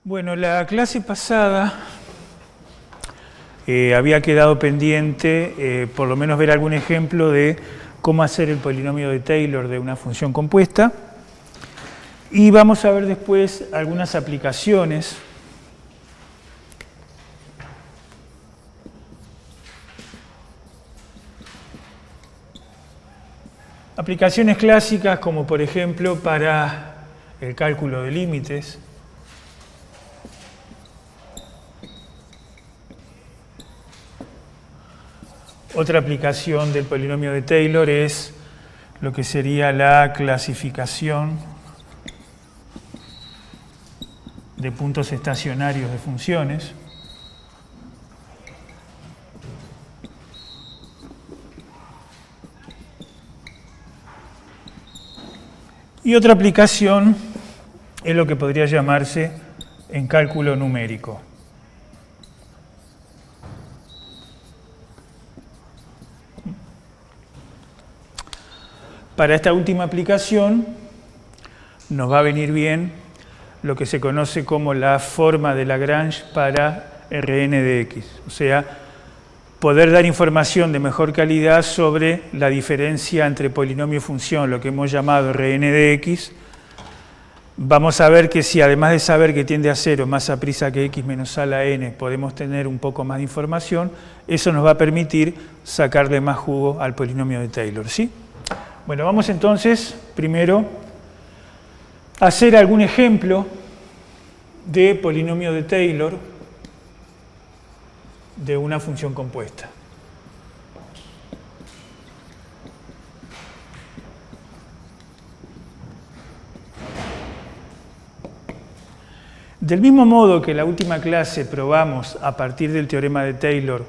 Bueno, la clase pasada había quedado pendiente por lo menos ver algún ejemplo de cómo hacer el polinomio de Taylor de una función compuesta. Y vamos a ver después algunas aplicaciones. Aplicaciones clásicas como por ejemplo para el cálculo de límites. Otra aplicación del polinomio de Taylor es lo que sería la clasificación de puntos estacionarios de funciones. Y otra aplicación es lo que podría llamarse en cálculo numérico. Para esta última aplicación nos va a venir bien lo que se conoce como la forma de Lagrange para Rn de x, o sea, poder dar información de mejor calidad sobre la diferencia entre polinomio y función, lo que hemos llamado Rn de x. Vamos a ver que si además de saber que tiende a 0 más a prisa que x menos a la n, podemos tener un poco más de información, eso nos va a permitir sacarle más jugo al polinomio de Taylor, ¿sí? Bueno, vamos entonces primero a hacer algún ejemplo de polinomio de Taylor de una función compuesta. Del mismo modo que en la última clase probamos a partir del teorema de Taylor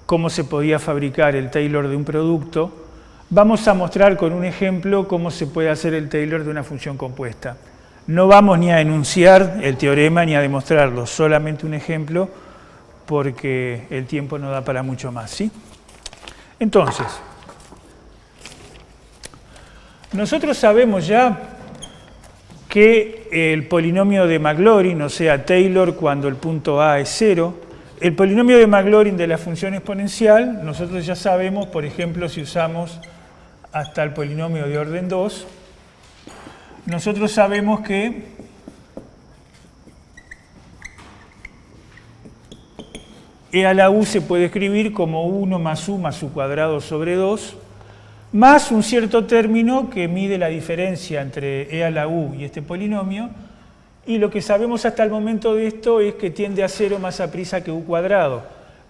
cómo se podía fabricar el Taylor de un producto, vamos a mostrar con un ejemplo cómo se puede hacer el Taylor de una función compuesta. No vamos ni a enunciar el teorema ni a demostrarlo, solamente un ejemplo porque el tiempo no da para mucho más, ¿sí? Entonces, nosotros sabemos ya que el polinomio de Maclaurin, o sea, Taylor cuando el punto A es 0, el polinomio de Maclaurin de la función exponencial, nosotros ya sabemos, por ejemplo, si usamos hasta el polinomio de orden 2, nosotros sabemos que e a la u se puede escribir como 1 más u cuadrado sobre 2, más un cierto término que mide la diferencia entre e a la u y este polinomio, y lo que sabemos hasta el momento de esto es que tiende a 0 más a prisa que u cuadrado,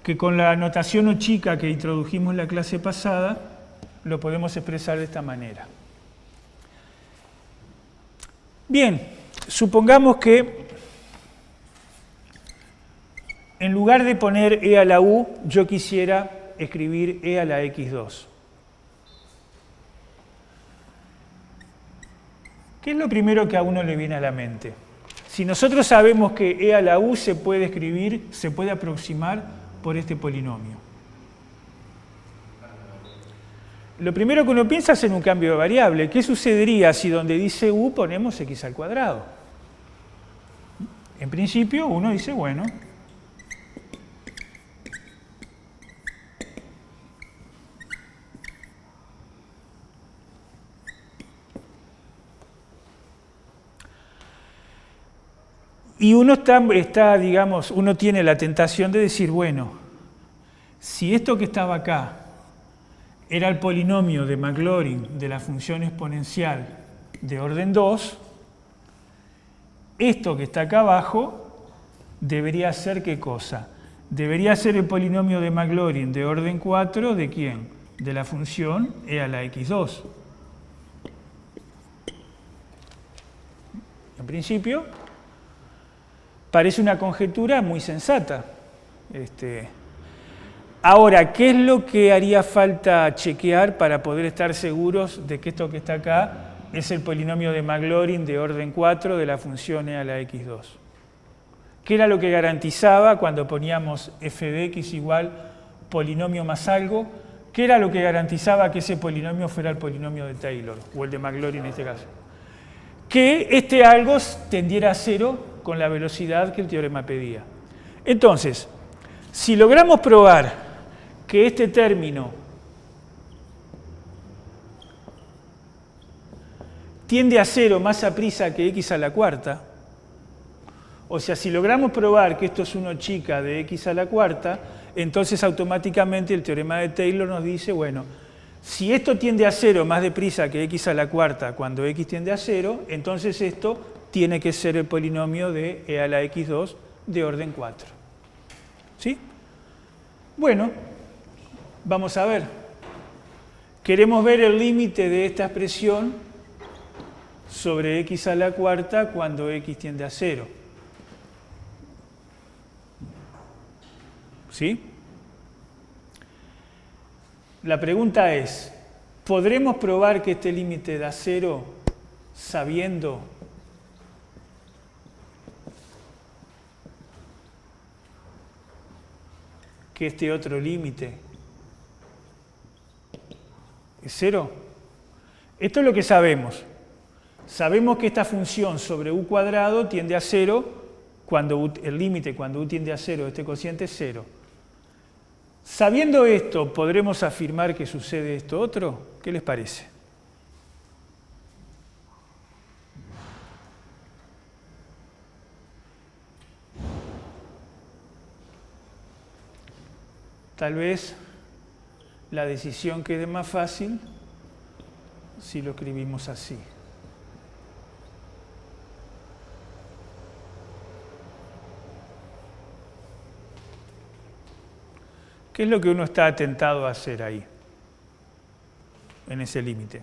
que con la notación o chica que introdujimos en la clase pasada, lo podemos expresar de esta manera. Bien, supongamos que en lugar de poner e a la u, yo quisiera escribir e a la x2. ¿Qué es lo primero que a uno le viene a la mente? Si nosotros sabemos que e a la u se puede escribir, se puede aproximar por este polinomio. Lo primero que uno piensa es en un cambio de variable. ¿Qué sucedería si donde dice u ponemos x al cuadrado? En principio uno dice, bueno, y uno digamos, uno tiene la tentación de decir, bueno, si esto que estaba acá era el polinomio de Maclaurin de la función exponencial de orden 2, esto que está acá abajo debería ser ¿qué cosa? Debería ser el polinomio de Maclaurin de orden 4 ¿de quién? De la función e a la x2. En principio, parece una conjetura muy sensata. Ahora, ¿qué es lo que haría falta chequear para poder estar seguros de que esto que está acá es el polinomio de Maclaurin de orden 4 de la función e a la x2? ¿Qué era lo que garantizaba cuando poníamos f de x igual polinomio más algo? ¿Qué era lo que garantizaba que ese polinomio fuera el polinomio de Taylor, o el de Maclaurin en este caso? Que este algo tendiera a 0 con la velocidad que el teorema pedía. Entonces, si logramos probar que este término tiende a 0 más a prisa que x a la cuarta, o sea, si logramos probar que esto es 1 chica de x a la cuarta, entonces automáticamente el teorema de Taylor nos dice, bueno, si esto tiende a 0 más deprisa que x a la cuarta cuando x tiende a 0, entonces esto tiene que ser el polinomio de e a la x2 de orden 4. ¿Sí? Bueno, vamos a ver. Queremos ver el límite de esta expresión sobre x a la cuarta cuando x tiende a 0. ¿Sí? La pregunta es, ¿podremos probar que este límite da 0 sabiendo que este otro límite es 0? Esto es lo que sabemos. Sabemos que esta función sobre u cuadrado tiende a 0 cuando el límite cuando u tiende a 0 de este cociente es 0. Sabiendo esto, ¿podremos afirmar que sucede esto otro? ¿Qué les parece? Tal vez la decisión quede más fácil si lo escribimos así. ¿Qué es lo que uno está tentado a hacer ahí, en ese límite?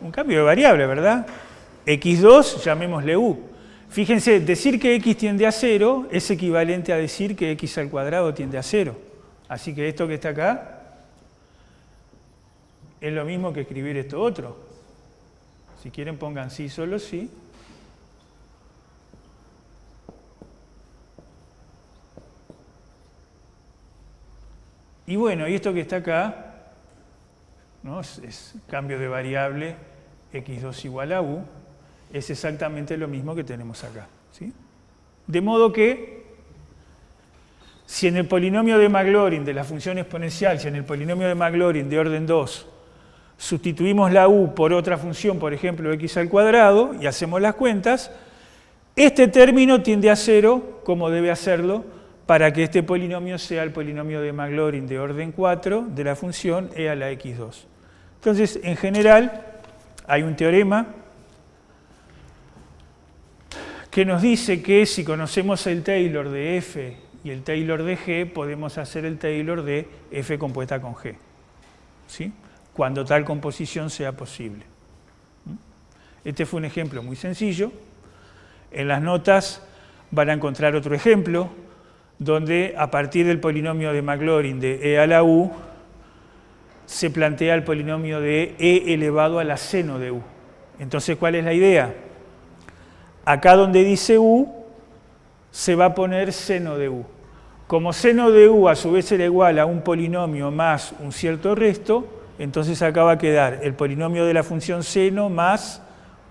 Un cambio de variable, ¿verdad? x2, llamémosle u. Fíjense, decir que x tiende a 0 es equivalente a decir que x al cuadrado tiende a 0. Así que esto que está acá es lo mismo que escribir esto otro. Si quieren pongan sí, solo sí. Y bueno, y esto que está acá, ¿no? es cambio de variable x2 igual a u, es exactamente lo mismo que tenemos acá. ¿Sí? De modo que, si en el polinomio de Maclaurin de la función exponencial, si en el polinomio de Maclaurin de orden 2, sustituimos la u por otra función, por ejemplo, x al cuadrado, y hacemos las cuentas, este término tiende a 0, como debe hacerlo, para que este polinomio sea el polinomio de Maclaurin de orden 4 de la función e a la x2. Entonces, en general, hay un teorema que nos dice que si conocemos el Taylor de f y el Taylor de g, podemos hacer el Taylor de f compuesta con g, ¿sí? Cuando tal composición sea posible. Este fue un ejemplo muy sencillo. En las notas van a encontrar otro ejemplo, donde a partir del polinomio de Maclaurin de e a la u, se plantea el polinomio de e elevado a la seno de u. Entonces, ¿cuál es la idea? Acá donde dice u, se va a poner seno de u. Como seno de u a su vez será igual a un polinomio más un cierto resto, entonces acá va a quedar el polinomio de la función seno más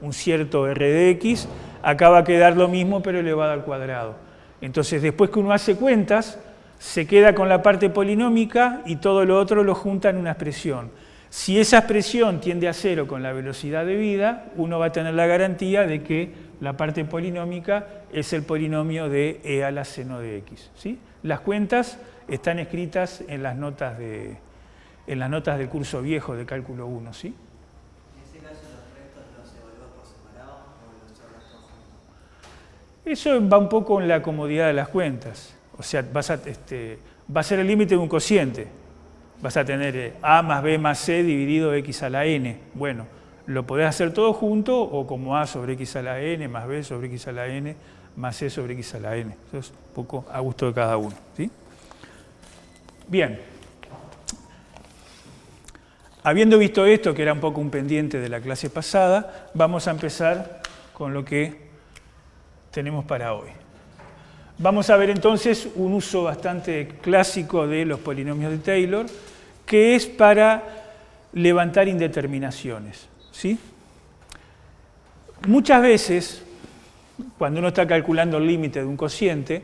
un cierto r de x, acá va a quedar lo mismo pero elevado al cuadrado. Entonces, después que uno hace cuentas, se queda con la parte polinómica y todo lo otro lo junta en una expresión. Si esa expresión tiende a 0 con la velocidad debida, uno va a tener la garantía de que la parte polinómica es el polinomio de e a la seno de x. ¿Sí? Las cuentas están escritas en las notas del curso viejo de cálculo 1. ¿Sí? Eso va un poco en la comodidad de las cuentas. O sea, va a ser el límite de un cociente. Vas a tener a más b más c dividido x a la n. Bueno, lo podés hacer todo junto o como a sobre x a la n más b sobre x a la n más c sobre x a la n. Eso es un poco a gusto de cada uno. ¿Sí? Bien. Habiendo visto esto, que era un poco un pendiente de la clase pasada, vamos a empezar con lo que tenemos para hoy. Vamos a ver entonces un uso bastante clásico de los polinomios de Taylor, que es para levantar indeterminaciones, ¿sí? Muchas veces, cuando uno está calculando el límite de un cociente,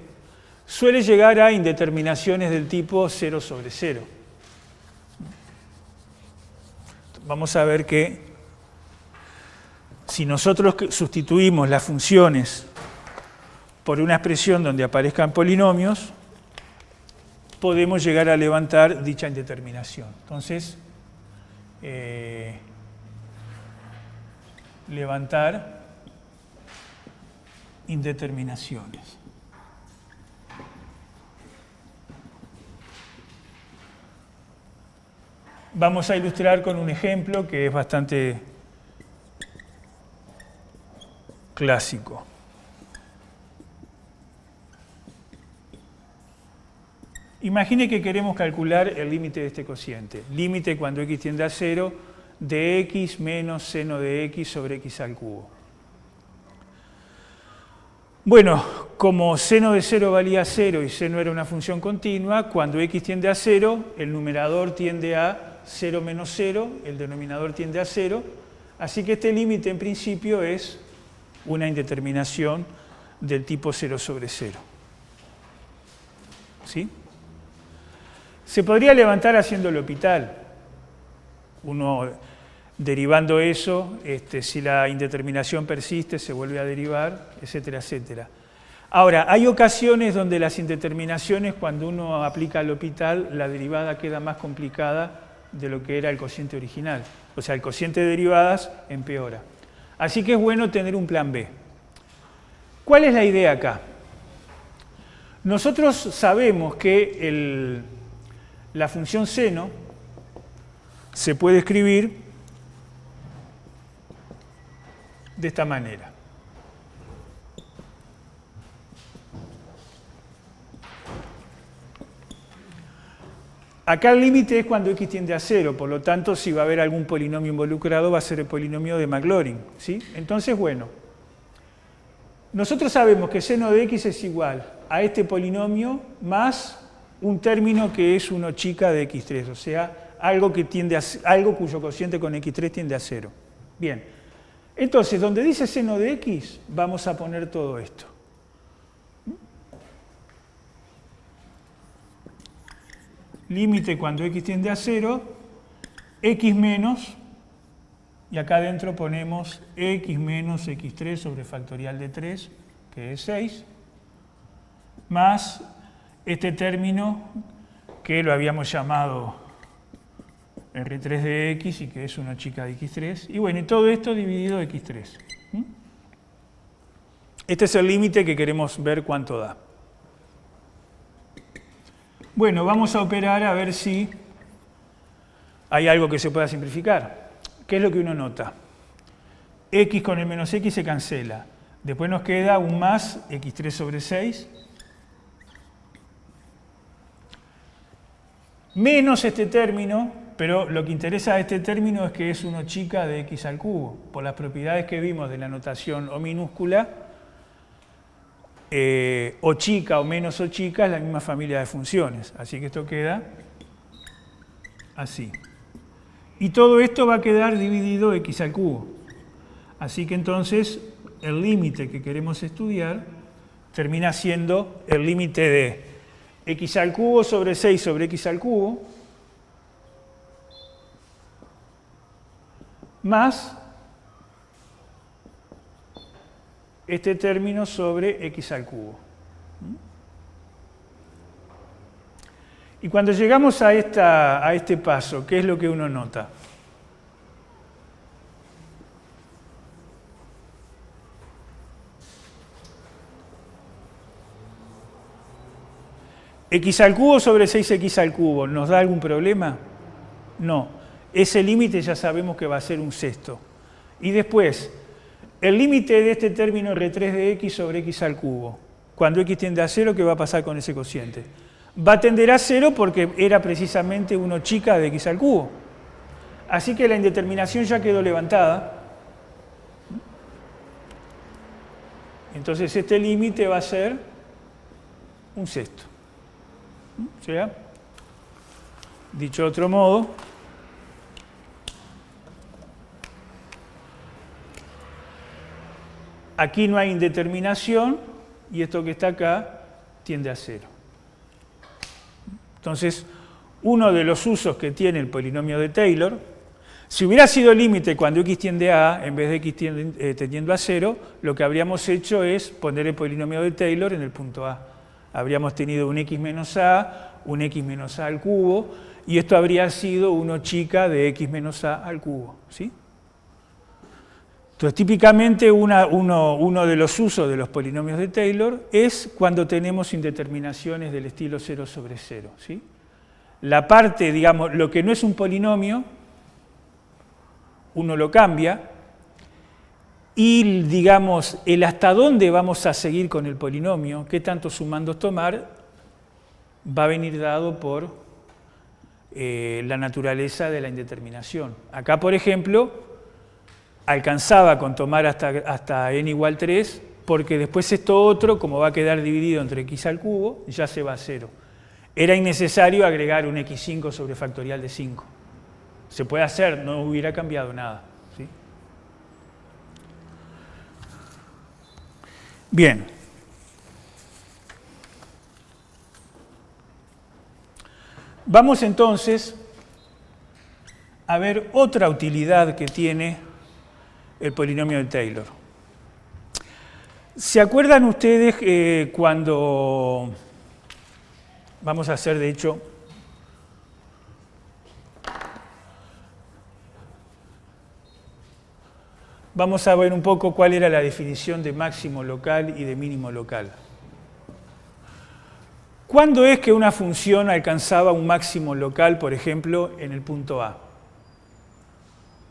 suele llegar a indeterminaciones del tipo 0 sobre 0. Vamos a ver que si nosotros sustituimos las funciones por una expresión donde aparezcan polinomios, podemos llegar a levantar dicha indeterminación. Entonces, levantar indeterminaciones. Vamos a ilustrar con un ejemplo que es bastante clásico. Imagine que queremos calcular el límite de este cociente. Límite cuando x tiende a 0 de x menos seno de x sobre x al cubo. Bueno, como seno de 0 valía 0 y seno era una función continua, cuando x tiende a 0, el numerador tiende a 0 menos 0, el denominador tiende a 0, así que este límite en principio es una indeterminación del tipo 0 sobre 0. ¿Sí? Se podría levantar haciendo el L'Hopital. Uno derivando eso, si la indeterminación persiste, se vuelve a derivar, etcétera, etcétera. Ahora, hay ocasiones donde las indeterminaciones, cuando uno aplica el L'Hopital, la derivada queda más complicada de lo que era el cociente original. O sea, el cociente de derivadas empeora. Así que es bueno tener un plan B. ¿Cuál es la idea acá? Nosotros sabemos que la función seno se puede escribir de esta manera. Acá el límite es cuando x tiende a 0, por lo tanto, si va a haber algún polinomio involucrado, va a ser el polinomio de Maclaurin, ¿sí? Entonces, bueno, nosotros sabemos que seno de x es igual a este polinomio más un término que es 1 chica de x3, o sea, algo cuyo cociente con x3 tiende a 0. Bien, entonces, donde dice seno de x, vamos a poner todo esto. Límite cuando x tiende a 0, x menos, y acá adentro ponemos x menos x3 sobre factorial de 3, que es 6, más este término que lo habíamos llamado R3 de x y que es 1 chica de x3, y bueno, y todo esto dividido x3. Este es el límite que queremos ver cuánto da. Bueno, vamos a operar a ver si hay algo que se pueda simplificar. ¿Qué es lo que uno nota? X con el menos x se cancela. Después nos queda un más x3 sobre 6. Menos este término, pero lo que interesa a este término es que es 1 chica de x al cubo. Por las propiedades que vimos de la notación O minúscula, O chica o menos O chica es la misma familia de funciones. Así que esto queda así. Y todo esto va a quedar dividido x al cubo. Así que entonces el límite que queremos estudiar termina siendo el límite de x al cubo sobre 6 sobre x al cubo más este término sobre x al cubo. Y cuando llegamos a este paso, ¿qué es lo que uno nota? ¿X al cubo sobre 6x al cubo nos da algún problema? No. Ese límite ya sabemos que va a ser un sexto. Y después, el límite de este término R3 de x sobre x al cubo, cuando x tiende a 0, ¿qué va a pasar con ese cociente? Va a tender a 0 porque era precisamente 1 chica de x al cubo. Así que la indeterminación ya quedó levantada. Entonces este límite va a ser un sexto. O sea, dicho de otro modo, aquí no hay indeterminación y esto que está acá tiende a 0. Entonces, uno de los usos que tiene el polinomio de Taylor, si hubiera sido límite cuando x tiende a A, en vez de x tendiendo a 0, lo que habríamos hecho es poner el polinomio de Taylor en el punto A. Habríamos tenido un x menos A, un x menos A al cubo, y esto habría sido 1 chica de x menos A al cubo, ¿sí? Entonces, típicamente uno de los usos de los polinomios de Taylor es cuando tenemos indeterminaciones del estilo 0 sobre 0, ¿sí? La parte, digamos, lo que no es un polinomio, uno lo cambia, y, digamos, el hasta dónde vamos a seguir con el polinomio, qué tantos sumandos tomar, va a venir dado por la naturaleza de la indeterminación. Acá, por ejemplo, alcanzaba con tomar hasta n igual 3, porque después esto otro, como va a quedar dividido entre x al cubo, ya se va a 0. Era innecesario agregar un x5 sobre factorial de 5. Se puede hacer, no hubiera cambiado nada, ¿sí? Bien. Vamos entonces a ver otra utilidad que tiene el polinomio de Taylor. ¿Se acuerdan ustedes cuando vamos a hacer, de hecho, vamos a ver un poco cuál era la definición de máximo local y de mínimo local? ¿Cuándo es que una función alcanzaba un máximo local, por ejemplo, en el punto A?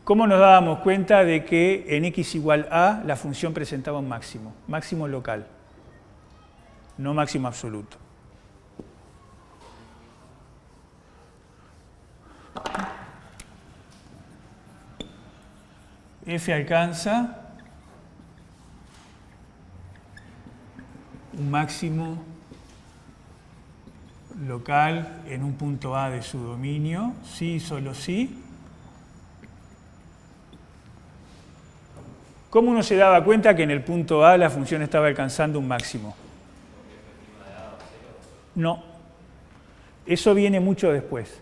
¿Cómo nos dábamos cuenta de que en x igual a la función presentaba un máximo? Máximo local, no máximo absoluto. F alcanza un máximo local en un punto A de su dominio, sí y solo sí. ¿Cómo uno se daba cuenta que en el punto A la función estaba alcanzando un máximo? No, eso viene mucho después.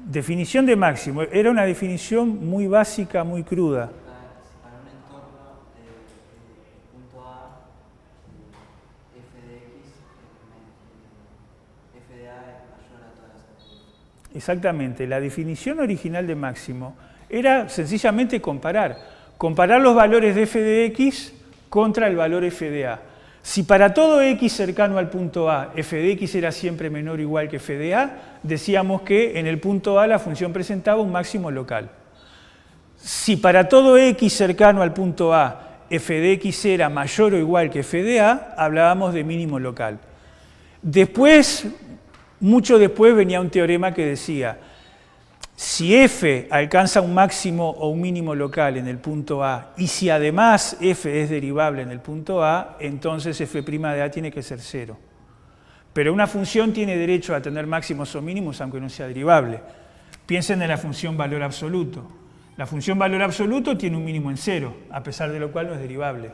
Definición de máximo, era una definición muy básica, muy cruda. Para un entorno de punto A, f de x, f de a es mayor a todas las alturas. Exactamente, la definición original de máximo era sencillamente comparar los valores de f de x contra el valor f de a. Si para todo x cercano al punto A, f de x era siempre menor o igual que f de a, decíamos que en el punto A la función presentaba un máximo local. Si para todo x cercano al punto A, f de x era mayor o igual que f de a, hablábamos de mínimo local. Después, mucho después, venía un teorema que decía: si f alcanza un máximo o un mínimo local en el punto A, y si además f es derivable en el punto A, entonces f' de A tiene que ser 0. Pero una función tiene derecho a tener máximos o mínimos aunque no sea derivable. Piensen en la función valor absoluto. La función valor absoluto tiene un mínimo en 0, a pesar de lo cual no es derivable.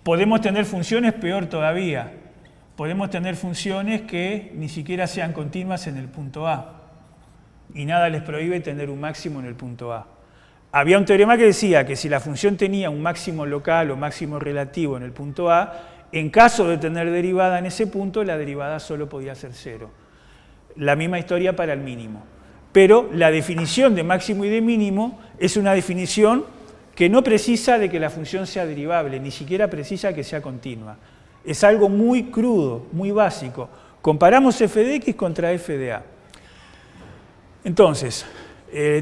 Podemos tener funciones peor todavía. Podemos tener funciones que ni siquiera sean continuas en el punto A. Y nada les prohíbe tener un máximo en el punto A. Había un teorema que decía que si la función tenía un máximo local o máximo relativo en el punto A, en caso de tener derivada en ese punto, la derivada solo podía ser 0. La misma historia para el mínimo. Pero la definición de máximo y de mínimo es una definición que no precisa de que la función sea derivable, ni siquiera precisa que sea continua. Es algo muy crudo, muy básico. Comparamos f de x contra f de a. Entonces,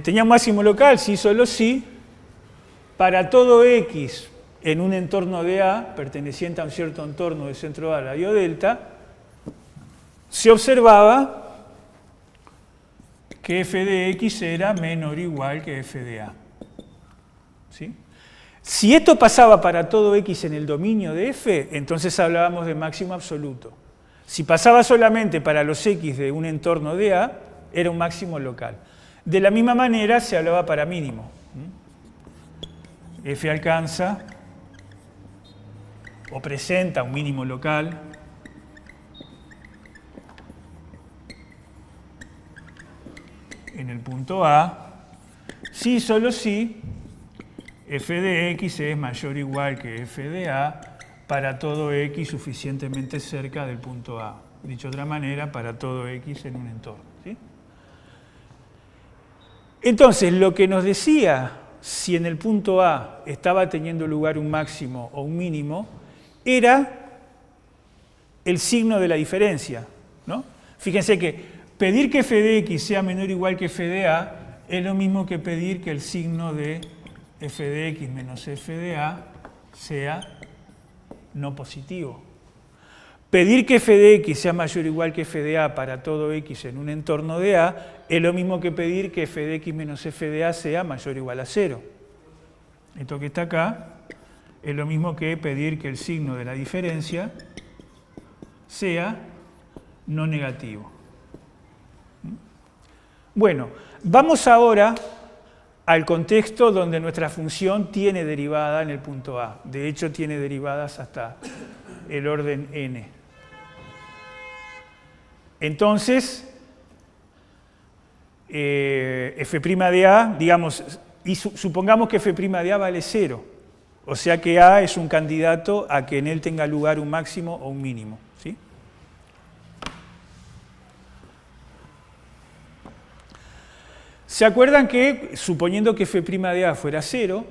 tenía un máximo local, sí, solo sí, para todo x en un entorno de A, perteneciente a un cierto entorno de centro A, radio delta, se observaba que f de x era menor o igual que f de A. ¿Sí? Si esto pasaba para todo x en el dominio de f, entonces hablábamos de máximo absoluto. Si pasaba solamente para los x de un entorno de A, era un máximo local. De la misma manera se hablaba para mínimo. F alcanza o presenta un mínimo local en el punto A, si y solo si f de x es mayor o igual que f de a para todo x suficientemente cerca del punto A. Dicho de otra manera, para todo x en un entorno. ¿Sí? Entonces, lo que nos decía si en el punto A estaba teniendo lugar un máximo o un mínimo era el signo de la diferencia, ¿no? Fíjense que pedir que f de x sea menor o igual que f de a es lo mismo que pedir que el signo de f de x menos f de a sea no positivo. Pedir que f de x sea mayor o igual que f de a para todo x en un entorno de a es lo mismo que pedir que f de x menos f de a sea mayor o igual a 0. Esto que está acá es lo mismo que pedir que el signo de la diferencia sea no negativo. Bueno, vamos ahora al contexto donde nuestra función tiene derivada en el punto A. De hecho, tiene derivadas hasta el orden n. Entonces, f' de A, digamos, y supongamos que f' de A vale 0. O sea que A es un candidato a que en él tenga lugar un máximo o un mínimo. ¿Sí? ¿Se acuerdan que, suponiendo que f' de A fuera 0,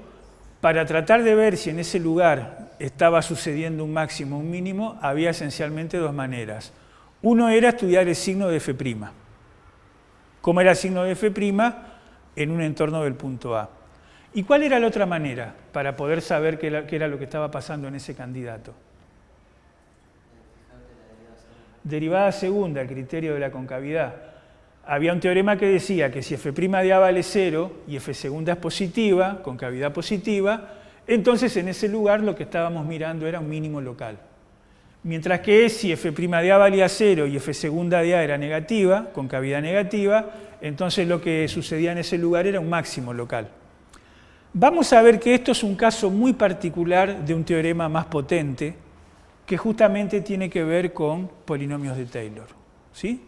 para tratar de ver si en ese lugar estaba sucediendo un máximo o un mínimo, había esencialmente dos maneras? Uno era estudiar el signo de f'. ¿Cómo era el signo de f' en un entorno del punto A? ¿Y cuál era la otra manera para poder saber qué era lo que estaba pasando en ese candidato? Derivada segunda, el criterio de la concavidad. Había un teorema que decía que si f' de A vale 0 y f segunda es positiva, concavidad positiva, entonces en ese lugar lo que estábamos mirando era un mínimo local. Mientras que si f' de A valía 0 y f segunda de A era negativa, concavidad negativa, entonces lo que sucedía en ese lugar era un máximo local. Vamos a ver que esto es un caso muy particular de un teorema más potente que justamente tiene que ver con polinomios de Taylor. ¿Sí?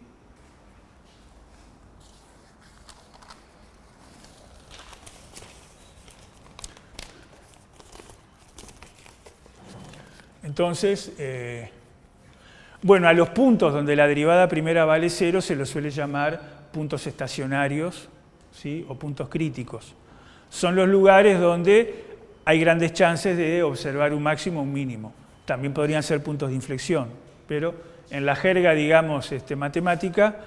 Entonces, bueno, a los puntos donde la derivada primera vale 0 se los suele llamar puntos estacionarios, ¿sí? O puntos críticos. Son los lugares donde hay grandes chances de observar un máximo o un mínimo. También podrían ser puntos de inflexión, pero en la jerga, digamos, matemática,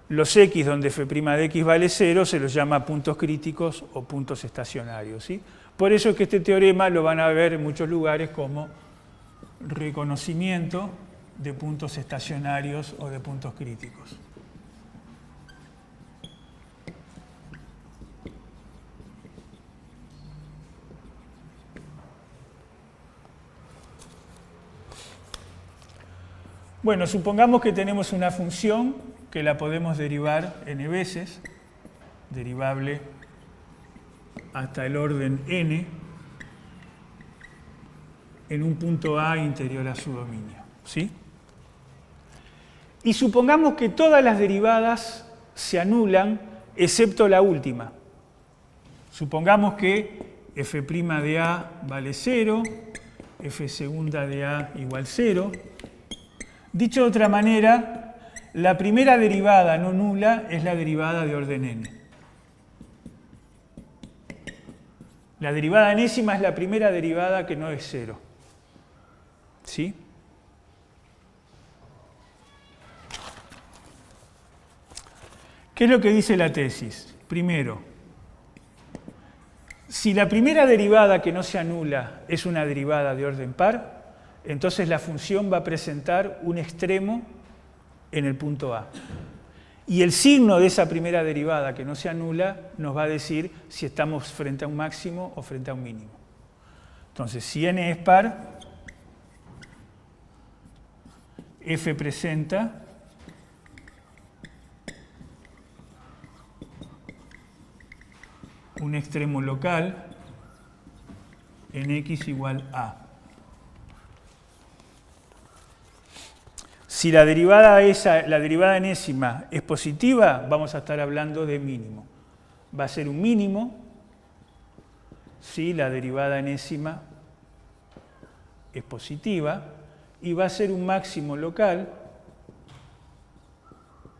los x donde f' de x vale 0 se los llama puntos críticos o puntos estacionarios. ¿Sí? Por eso es que este teorema lo van a ver en muchos lugares como reconocimiento de puntos estacionarios o de puntos críticos. Bueno, supongamos que tenemos una función que la podemos derivar n veces, derivable hasta el orden n, en un punto A interior a su dominio. ¿Sí? Y supongamos que todas las derivadas se anulan, excepto la última. Supongamos que f' de A vale 0, f segunda de A igual 0. Dicho de otra manera, la primera derivada no nula es la derivada de orden n. La derivada enésima es la primera derivada que no es 0. ¿Sí? ¿Qué es lo que dice la tesis? Primero, si la primera derivada que no se anula es una derivada de orden par, entonces la función va a presentar un extremo en el punto A. Y el signo de esa primera derivada que no se anula nos va a decir si estamos frente a un máximo o frente a un mínimo. Entonces, si n es par, f presenta un extremo local en x igual a. Si la derivada enésima es positiva, vamos a estar hablando de mínimo. Va a ser un mínimo si la derivada enésima es positiva y va a ser un máximo local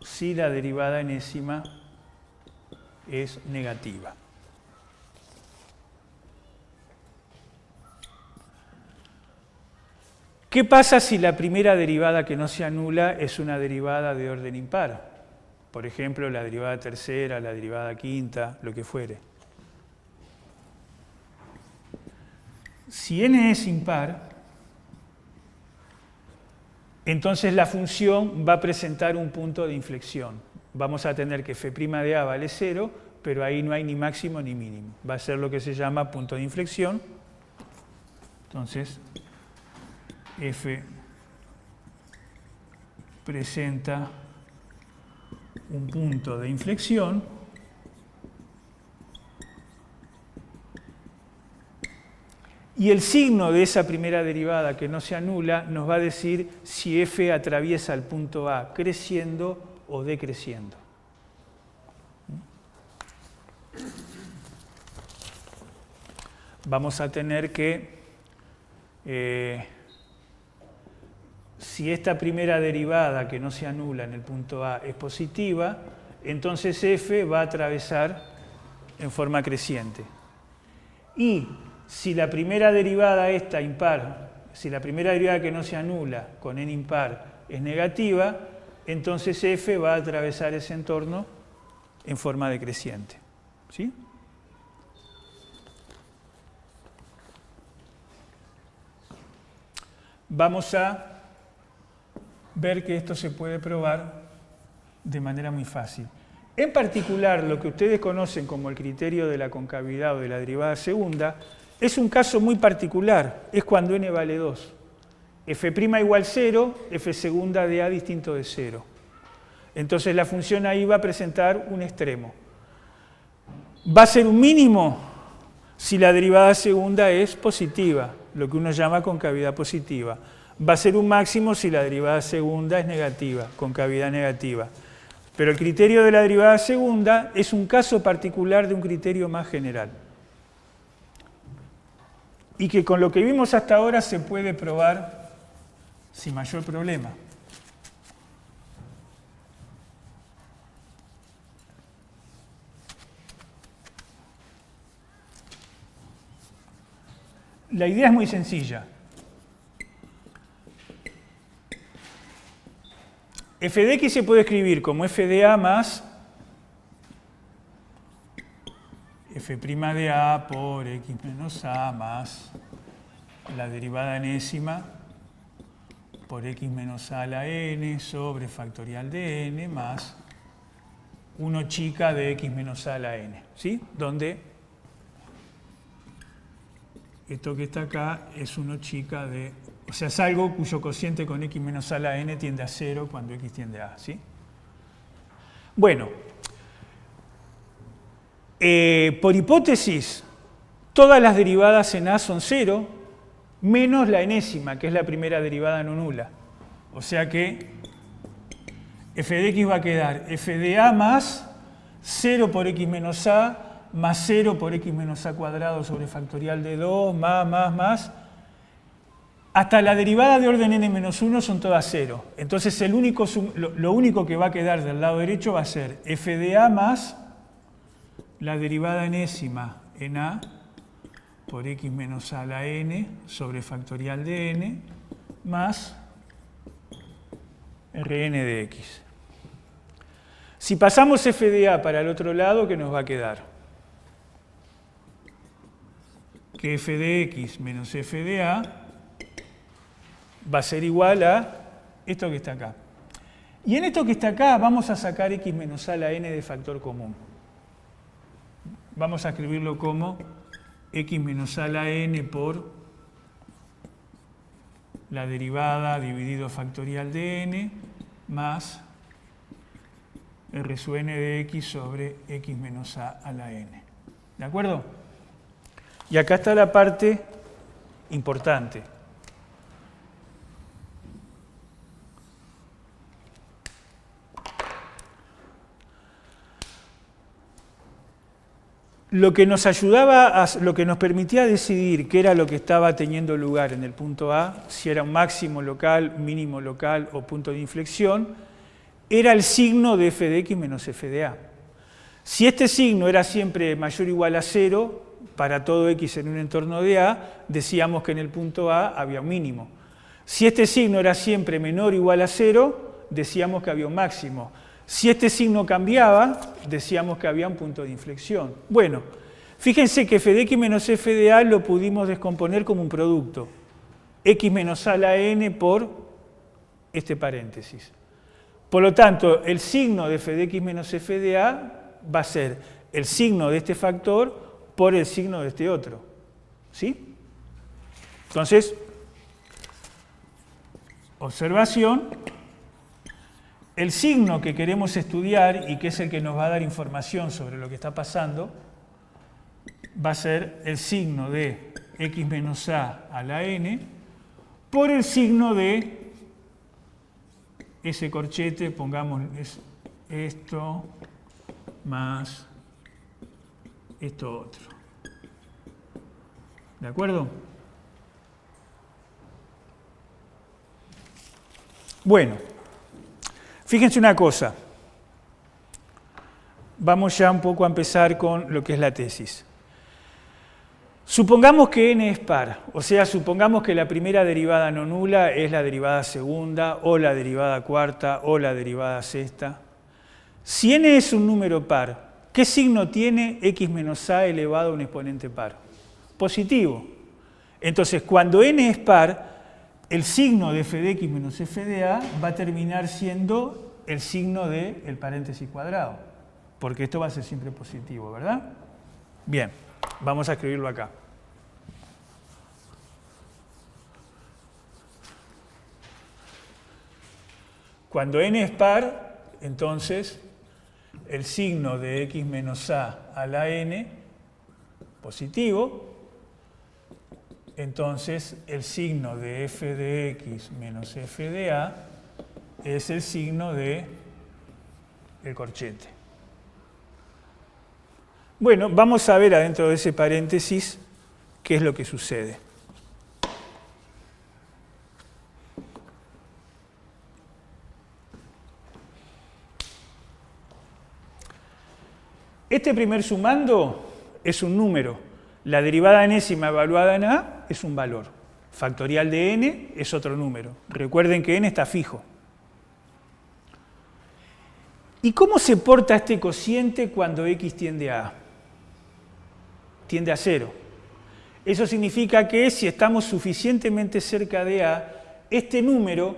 si la derivada enésima es negativa. ¿Qué pasa si la primera derivada que no se anula es una derivada de orden impar? Por ejemplo, la derivada tercera, la derivada quinta, lo que fuere. Si n es impar, entonces la función va a presentar un punto de inflexión. Vamos a tener que f' de a vale 0, pero ahí no hay ni máximo ni mínimo. Va a ser lo que se llama punto de inflexión. Entonces, f presenta un punto de inflexión y el signo de esa primera derivada que no se anula nos va a decir si f atraviesa el punto A creciendo o decreciendo. Vamos a tener que si esta primera derivada que no se anula en el punto A es positiva, entonces f va a atravesar en forma creciente. Y si la primera derivada esta impar, si la primera derivada que no se anula con n impar es negativa, entonces f va a atravesar ese entorno en forma decreciente. ¿Sí? Vamos a ver que esto se puede probar de manera muy fácil. En particular, lo que ustedes conocen como el criterio de la concavidad o de la derivada segunda es un caso muy particular, es cuando n vale 2. f' igual 0, f segunda de a distinto de 0. Entonces la función ahí va a presentar un extremo. Va a ser un mínimo si la derivada segunda es positiva, lo que uno llama concavidad positiva. Va a ser un máximo si la derivada segunda es negativa, concavidad negativa. Pero el criterio de la derivada segunda es un caso particular de un criterio más general. Y que con lo que vimos hasta ahora se puede probar sin mayor problema. La idea es muy sencilla. F de x se puede escribir como f de a más f' de a por x menos a más la derivada enésima por x menos a a la n sobre factorial de n más 1 chica de x menos a la n, ¿sí? Donde esto que está acá es 1 chica de... O sea, es algo cuyo cociente con x menos a la n tiende a 0 cuando x tiende a a, ¿sí? Bueno, por hipótesis, todas las derivadas en a son 0, menos la enésima, que es la primera derivada no nula. O sea que f de x va a quedar f de a más 0 por x menos a más 0 por x menos a cuadrado sobre factorial de 2, más. Hasta la derivada de orden n-1 son todas 0. Entonces lo único que va a quedar del lado derecho va a ser f de a más la derivada enésima en a por x menos a la n sobre factorial de n más Rn de x. Si pasamos f de a para el otro lado, ¿qué nos va a quedar? Que f de x menos f de a va a ser igual a esto que está acá. Y en esto que está acá vamos a sacar x menos a la n de factor común. Vamos a escribirlo como x menos a la n por la derivada dividido factorial de n más r sub n de x sobre x menos a la n. ¿De acuerdo? Y acá está la parte importante. Lo que nos ayudaba, lo que nos permitía decidir qué era lo que estaba teniendo lugar en el punto A, si era un máximo local, mínimo local o punto de inflexión, era el signo de f de x menos f de a. Si este signo era siempre mayor o igual a 0, para todo x en un entorno de A, decíamos que en el punto A había un mínimo. Si este signo era siempre menor o igual a 0, decíamos que había un máximo. Si este signo cambiaba, decíamos que había un punto de inflexión. Bueno, fíjense que f de x menos f de a lo pudimos descomponer como un producto. X menos a a la n por este paréntesis. Por lo tanto, el signo de f de x menos f de a va a ser el signo de este factor por el signo de este otro. ¿Sí? Entonces, observación, el signo que queremos estudiar y que es el que nos va a dar información sobre lo que está pasando va a ser el signo de x menos a la n por el signo de ese corchete, pongamos esto más esto otro. ¿De acuerdo? Bueno, fíjense una cosa. Vamos ya un poco a empezar con lo que es la tesis. Supongamos que n es par, o sea, supongamos que la primera derivada no nula es la derivada segunda, o la derivada cuarta, o la derivada sexta. Si n es un número par, ¿qué signo tiene x menos a elevado a un exponente par? Positivo. Entonces, cuando n es par, el signo de f de x menos f de a va a terminar siendo el signo del paréntesis cuadrado, porque esto va a ser siempre positivo, ¿verdad? Bien, vamos a escribirlo acá. Cuando n es par, entonces el signo de x menos a la n, positivo, entonces el signo de f de x menos f de a es el signo del corchete. Bueno, vamos a ver adentro de ese paréntesis qué es lo que sucede. Este primer sumando es un número. La derivada enésima evaluada en a es un valor. Factorial de n es otro número. Recuerden que n está fijo. ¿Y cómo se porta este cociente cuando x tiende a a? Tiende a 0. Eso significa que si estamos suficientemente cerca de a, este número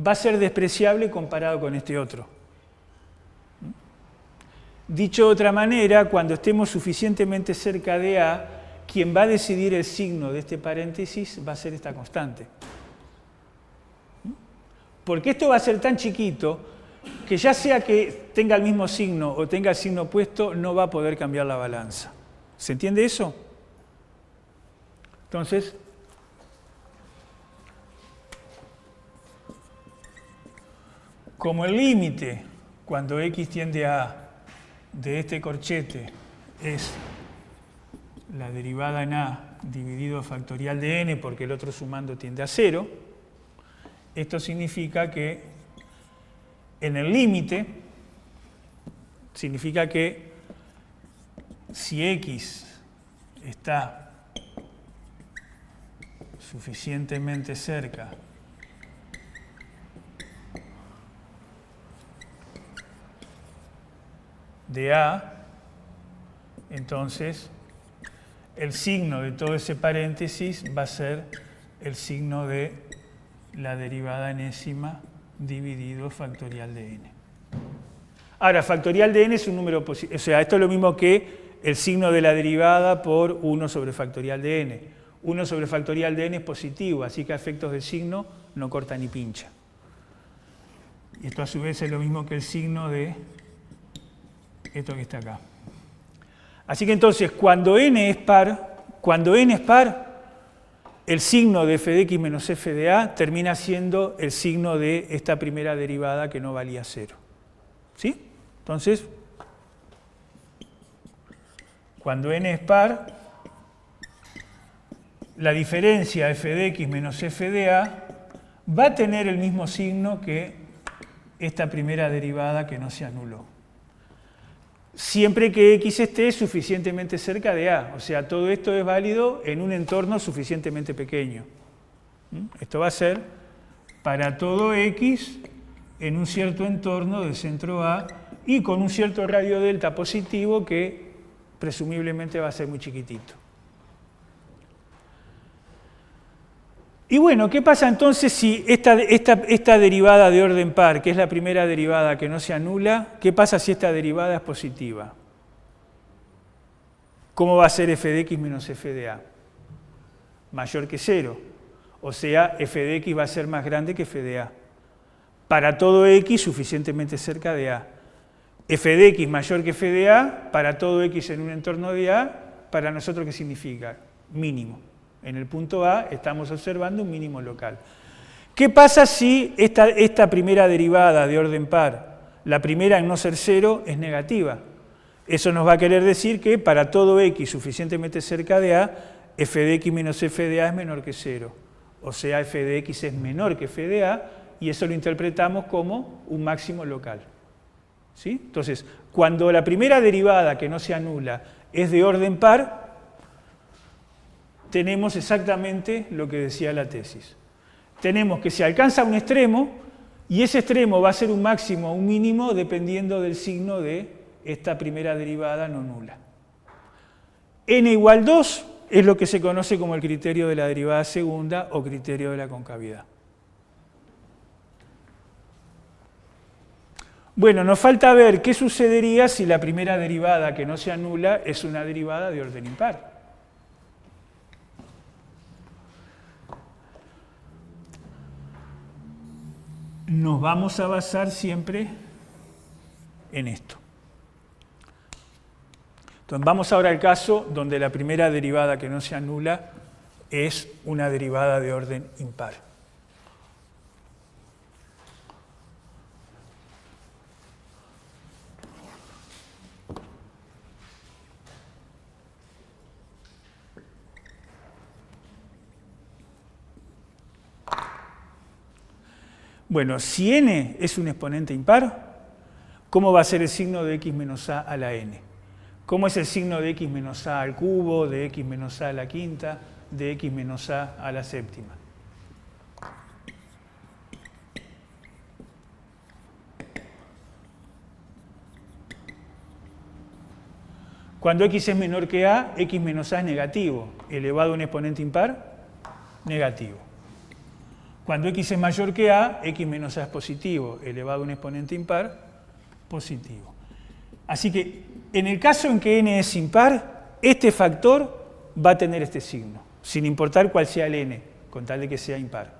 va a ser despreciable comparado con este otro. Dicho de otra manera, cuando estemos suficientemente cerca de a, quien va a decidir el signo de este paréntesis va a ser esta constante. Porque esto va a ser tan chiquito que ya sea que tenga el mismo signo o tenga el signo opuesto, no va a poder cambiar la balanza. ¿Se entiende eso? Entonces, como el límite cuando x tiende a a de este corchete es la derivada en a dividido factorial de n porque el otro sumando tiende a 0, esto significa que en el límite, significa que si x está suficientemente cerca de a, entonces el signo de todo ese paréntesis va a ser el signo de la derivada enésima dividido factorial de n. Ahora, factorial de n es un número positivo, o sea, esto es lo mismo que el signo de la derivada por 1 sobre factorial de n. 1 sobre factorial de n es positivo, así que a efectos del signo no corta ni pincha. Y esto a su vez es lo mismo que el signo de esto que está acá. Así que entonces, cuando n es par, el signo de f de x menos f de a termina siendo el signo de esta primera derivada que no valía 0. ¿Sí? Entonces, cuando n es par, la diferencia f de x menos f de a va a tener el mismo signo que esta primera derivada que no se anuló. Siempre que x esté suficientemente cerca de a. O sea, todo esto es válido en un entorno suficientemente pequeño. Esto va a ser para todo x en un cierto entorno del centro A y con un cierto radio delta positivo que presumiblemente va a ser muy chiquitito. Y bueno, ¿qué pasa entonces si esta derivada de orden par, que es la primera derivada que no se anula, qué pasa si esta derivada es positiva? ¿Cómo va a ser f de x menos f de a? Mayor que 0. O sea, f de x va a ser más grande que f de a. Para todo x suficientemente cerca de a. F de x mayor que f de a, para todo x en un entorno de a, para nosotros, ¿qué significa? Mínimo. En el punto A estamos observando un mínimo local. ¿Qué pasa si esta primera derivada de orden par, la primera en no ser 0, es negativa? Eso nos va a querer decir que para todo x suficientemente cerca de a, f de x menos f de a es menor que 0. O sea, f de x es menor que f de a, y eso lo interpretamos como un máximo local. ¿Sí? Entonces, cuando la primera derivada que no se anula es de orden par, tenemos exactamente lo que decía la tesis. Tenemos que se alcanza un extremo y ese extremo va a ser un máximo o un mínimo dependiendo del signo de esta primera derivada no nula. N igual 2 es lo que se conoce como el criterio de la derivada segunda o criterio de la concavidad. Bueno, nos falta ver qué sucedería si la primera derivada que no se anula es una derivada de orden impar. Nos vamos a basar siempre en esto. Entonces, vamos ahora al caso donde la primera derivada que no se anula es una derivada de orden impar. Bueno, si n es un exponente impar, ¿cómo va a ser el signo de x menos a la n? ¿Cómo es el signo de x menos a al cubo, de x menos a la quinta, de x menos a la séptima? Cuando x es menor que a, x menos a es negativo. Elevado a un exponente impar, negativo. Cuando x es mayor que a, x menos a es positivo. Elevado a un exponente impar, positivo. Así que en el caso en que n es impar, este factor va a tener este signo, sin importar cuál sea el n, con tal de que sea impar.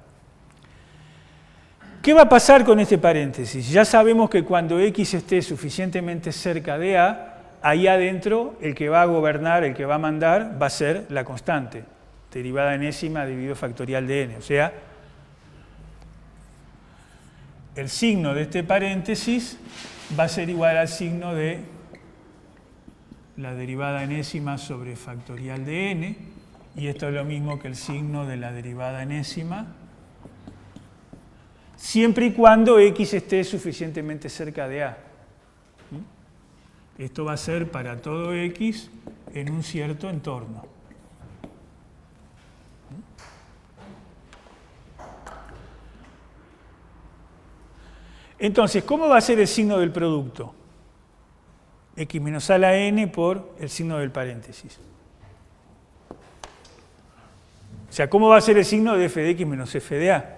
¿Qué va a pasar con este paréntesis? Ya sabemos que cuando x esté suficientemente cerca de a, ahí adentro el que va a gobernar, el que va a mandar, va a ser la constante, derivada enésima dividido factorial de n. O sea, el signo de este paréntesis va a ser igual al signo de la derivada enésima sobre factorial de n, y esto es lo mismo que el signo de la derivada enésima, siempre y cuando x esté suficientemente cerca de a. Esto va a ser para todo x en un cierto entorno. Entonces, ¿cómo va a ser el signo del producto? X menos a la n por el signo del paréntesis. O sea, ¿cómo va a ser el signo de f de x menos f de a?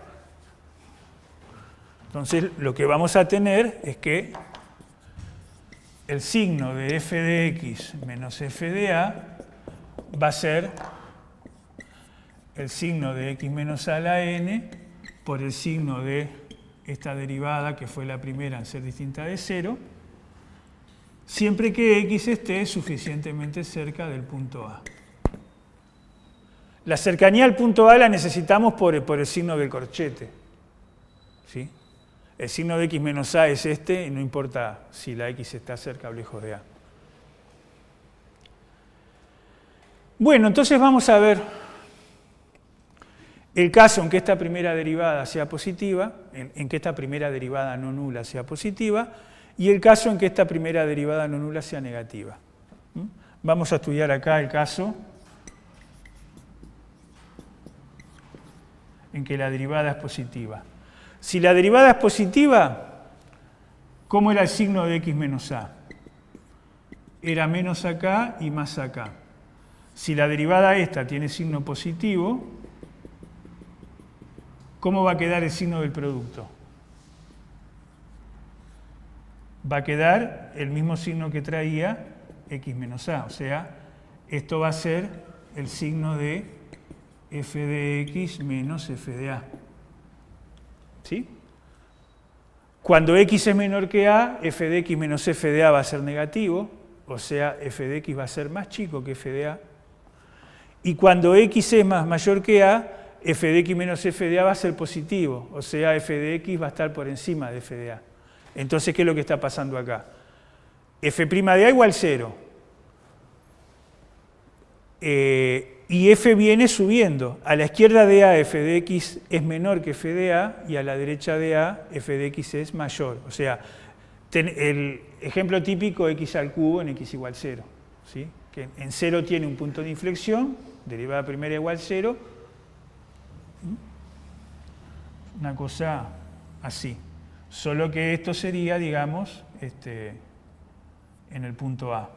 Entonces, lo que vamos a tener es que el signo de f de x menos f de a va a ser el signo de x menos a la n por el signo de esta derivada, que fue la primera en ser distinta de 0, siempre que x esté suficientemente cerca del punto A. La cercanía al punto A la necesitamos por el signo del corchete. ¿Sí? El signo de x menos a es este, y no importa si la x está cerca o lejos de A. Bueno, entonces vamos a ver el caso en que esta primera derivada sea positiva, en que esta primera derivada no nula sea positiva, y el caso en que esta primera derivada no nula sea negativa. Vamos a estudiar acá el caso en que la derivada es positiva. Si la derivada es positiva, ¿cómo era el signo de x menos a? Era menos acá y más acá. Si la derivada esta tiene signo positivo, ¿cómo va a quedar el signo del producto? Va a quedar el mismo signo que traía x menos a. O sea, esto va a ser el signo de f de x menos f de a. ¿Sí? Cuando x es menor que a, f de x menos f de a va a ser negativo, o sea, f de x va a ser más chico que f de a. Y cuando x es mayor que a, f de x menos f de a va a ser positivo, o sea, f de x va a estar por encima de f de a. Entonces, ¿qué es lo que está pasando acá? F' de a igual 0. Y f viene subiendo. A la izquierda de a, f de x es menor que f de a, y a la derecha de a, f de x es mayor. O sea, el ejemplo típico, x al cubo en x igual 0. ¿Sí? Que en 0 tiene un punto de inflexión, derivada primera igual 0. Una cosa así. Solo que esto sería, digamos, en el punto A.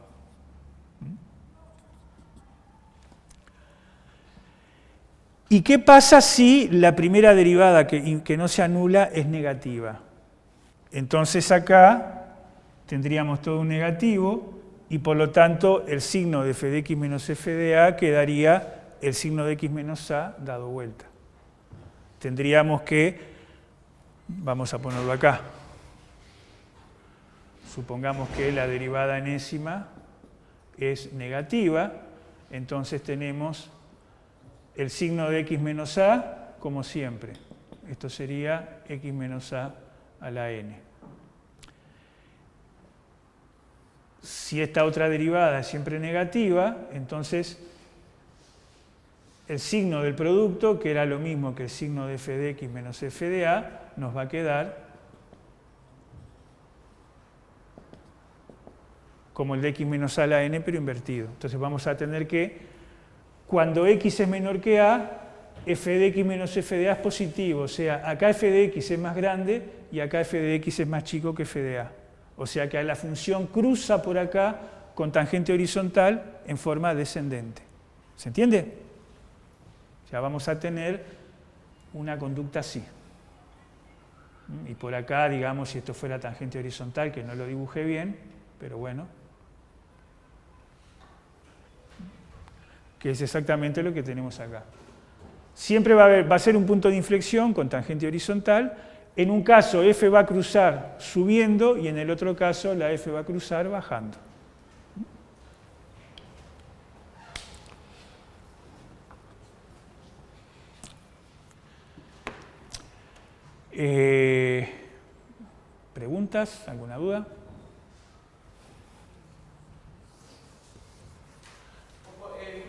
¿Y qué pasa si la primera derivada que no se anula es negativa? Entonces acá tendríamos todo un negativo y por lo tanto el signo de f de x menos f de a quedaría el signo de x menos a dado vuelta. Tendríamos que, vamos a ponerlo acá, supongamos que la derivada enésima es negativa, entonces tenemos el signo de x menos a como siempre. Esto sería x menos a la n. Si esta otra derivada es siempre negativa, entonces el signo del producto, que era lo mismo que el signo de f de x menos f de a, nos va a quedar como el de x menos a la n, pero invertido. Entonces vamos a tener que, cuando x es menor que a, f de x menos f de a es positivo. O sea, acá f de x es más grande y acá f de x es más chico que f de a. O sea que la función cruza por acá con tangente horizontal en forma descendente. ¿Se entiende? Ya vamos a tener una conducta así. Y por acá, digamos, si esto fuera tangente horizontal, que no lo dibujé bien, pero bueno, que es exactamente lo que tenemos acá. Siempre va a ser un punto de inflexión con tangente horizontal. En un caso, f va a cruzar subiendo y en el otro caso, la f va a cruzar bajando. ¿Preguntas? ¿Alguna duda? ¿Por qué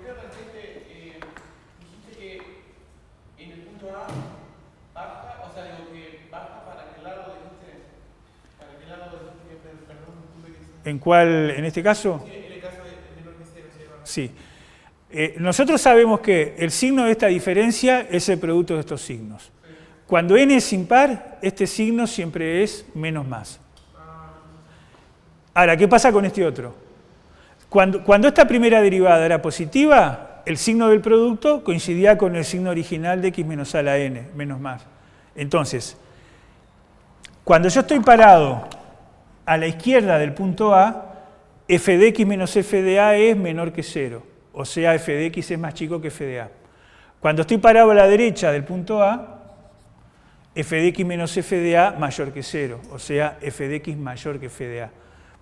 la tangente dijiste que en el punto A baja? O sea, digo que baja para qué lado dijiste, perdón, tuve que decir. ¿En cuál? ¿En este caso? Sí, en el caso de menor que 0, sí. Nosotros sabemos que el signo de esta diferencia es el producto de estos signos. Cuando n es impar, este signo siempre es menos más. Ahora, ¿qué pasa con este otro? Cuando esta primera derivada era positiva, el signo del producto coincidía con el signo original de x menos a la n, menos más. Entonces, cuando yo estoy parado a la izquierda del punto A, f de x menos f de a es menor que 0. O sea, f de x es más chico que f de a. Cuando estoy parado a la derecha del punto A, f de x menos f de a mayor que 0, o sea, f de x mayor que f de a.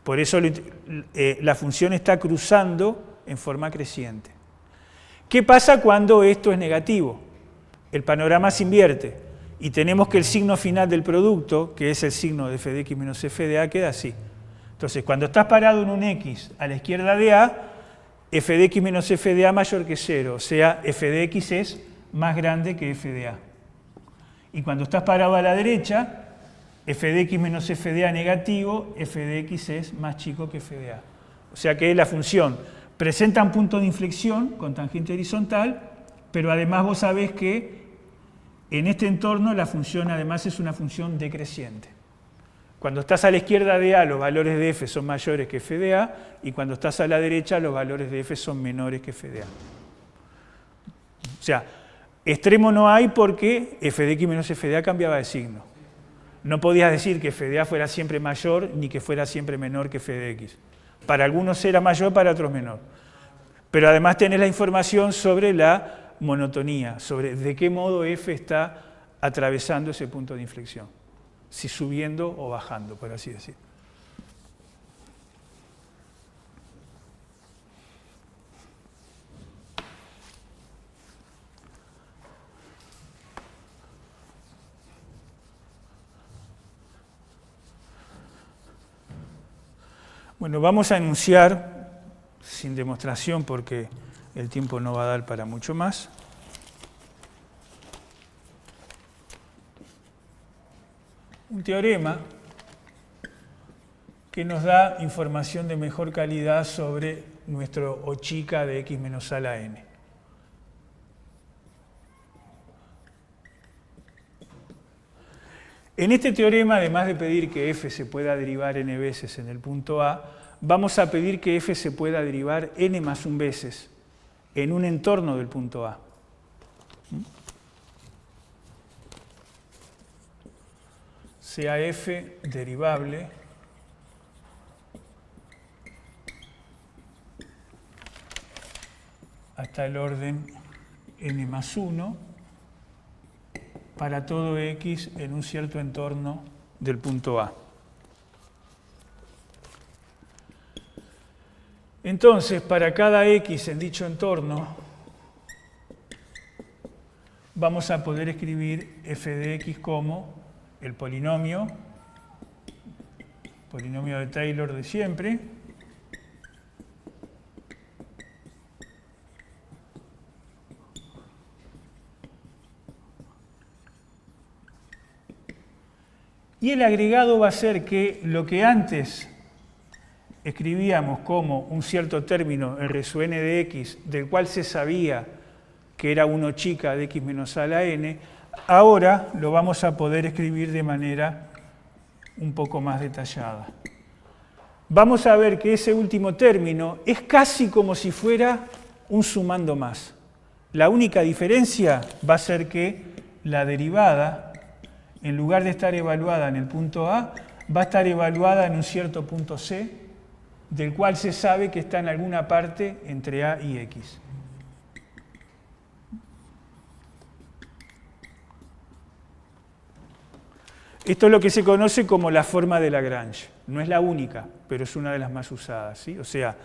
Por eso la función está cruzando en forma creciente. ¿Qué pasa cuando esto es negativo? El panorama se invierte y tenemos que el signo final del producto, que es el signo de f de x menos f de a, queda así. Entonces, cuando estás parado en un x a la izquierda de a, f de x menos f de a mayor que 0, o sea, f de x es más grande que f de a. Y cuando estás parado a la derecha, f de x menos f de a negativo, f de x es más chico que f de a. O sea que la función presenta un punto de inflexión con tangente horizontal, pero además vos sabés que en este entorno la función además es una función decreciente. Cuando estás a la izquierda de a, los valores de f son mayores que f de a, y cuando estás a la derecha, los valores de f son menores que f de a. O sea, extremo no hay porque f de x menos f de a cambiaba de signo. No podías decir que f de a fuera siempre mayor ni que fuera siempre menor que f de x. Para algunos era mayor, para otros menor. Pero además tenés la información sobre la monotonía, sobre de qué modo f está atravesando ese punto de inflexión. Si subiendo o bajando, por así decir. Bueno, vamos a enunciar, sin demostración porque el tiempo no va a dar para mucho más, un teorema que nos da información de mejor calidad sobre nuestro O chica de x menos a la n. En este teorema, además de pedir que f se pueda derivar n veces en el punto A, vamos a pedir que f se pueda derivar n más 1 veces en un entorno del punto A. Sea f derivable hasta el orden n más 1 para todo x en un cierto entorno del punto A. Entonces, para cada x en dicho entorno, vamos a poder escribir f de x como el polinomio de Taylor de siempre, y el agregado va a ser que lo que antes escribíamos como un cierto término R sub n de x, del cual se sabía que era 1 chica de x menos a la n, ahora lo vamos a poder escribir de manera un poco más detallada. Vamos a ver que ese último término es casi como si fuera un sumando más. La única diferencia va a ser que la derivada, en lugar de estar evaluada en el punto A, va a estar evaluada en un cierto punto C, del cual se sabe que está en alguna parte entre A y X. Esto es lo que se conoce como la forma de Lagrange. No es la única, pero es una de las más usadas, ¿sí? O sea,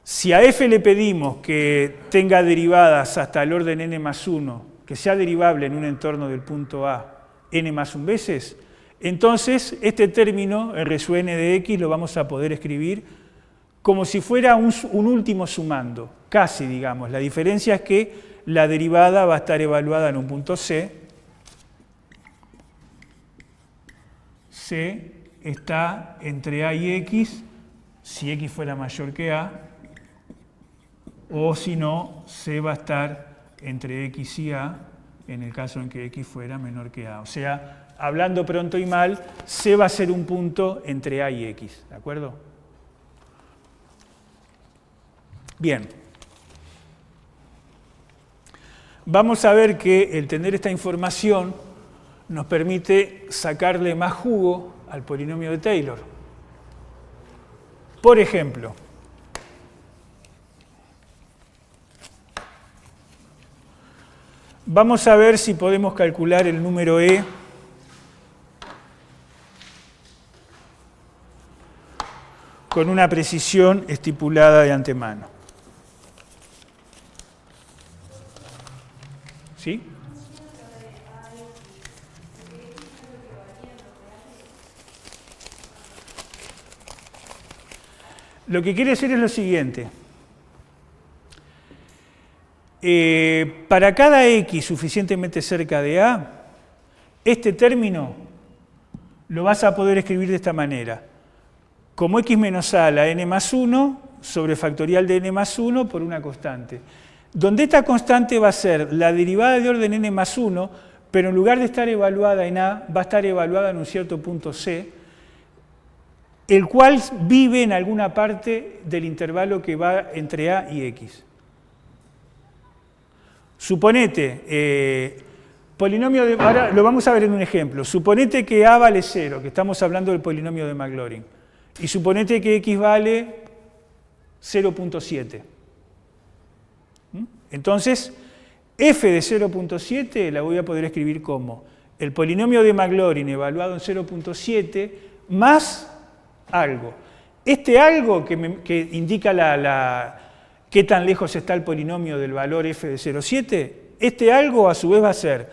si a f le pedimos que tenga derivadas hasta el orden n más 1, que sea derivable en un entorno del punto A n más 1 veces, entonces este término R sub n de x lo vamos a poder escribir como si fuera un último sumando, casi, digamos. La diferencia es que la derivada va a estar evaluada en un punto C. C está entre A y X, si X fuera mayor que A, o si no, C va a estar entre X y A, en el caso en que X fuera menor que A. O sea, hablando pronto y mal, C va a ser un punto entre A y X, ¿de acuerdo? Bien. Vamos a ver que el tener esta información nos permite sacarle más jugo al polinomio de Taylor. Por ejemplo, vamos a ver si podemos calcular el número E con una precisión estipulada de antemano. ¿Sí? Lo que quiere decir es lo siguiente. Para cada x suficientemente cerca de a, este término lo vas a poder escribir de esta manera. Como x menos a a la n más 1 sobre factorial de n más 1 por una constante. Donde esta constante va a ser la derivada de orden n más 1, pero en lugar de estar evaluada en a, va a estar evaluada en un cierto punto c, el cual vive en alguna parte del intervalo que va entre a y x. Suponete, polinomio de, ahora lo vamos a ver en un ejemplo. Suponete que a vale 0, que estamos hablando del polinomio de Maclaurin. Y suponete que x vale 0.7. Entonces, f de 0.7 la voy a poder escribir como el polinomio de Maclaurin evaluado en 0.7 más algo. Este algo que indica qué tan lejos está el polinomio del valor f de 0.7, este algo a su vez va a ser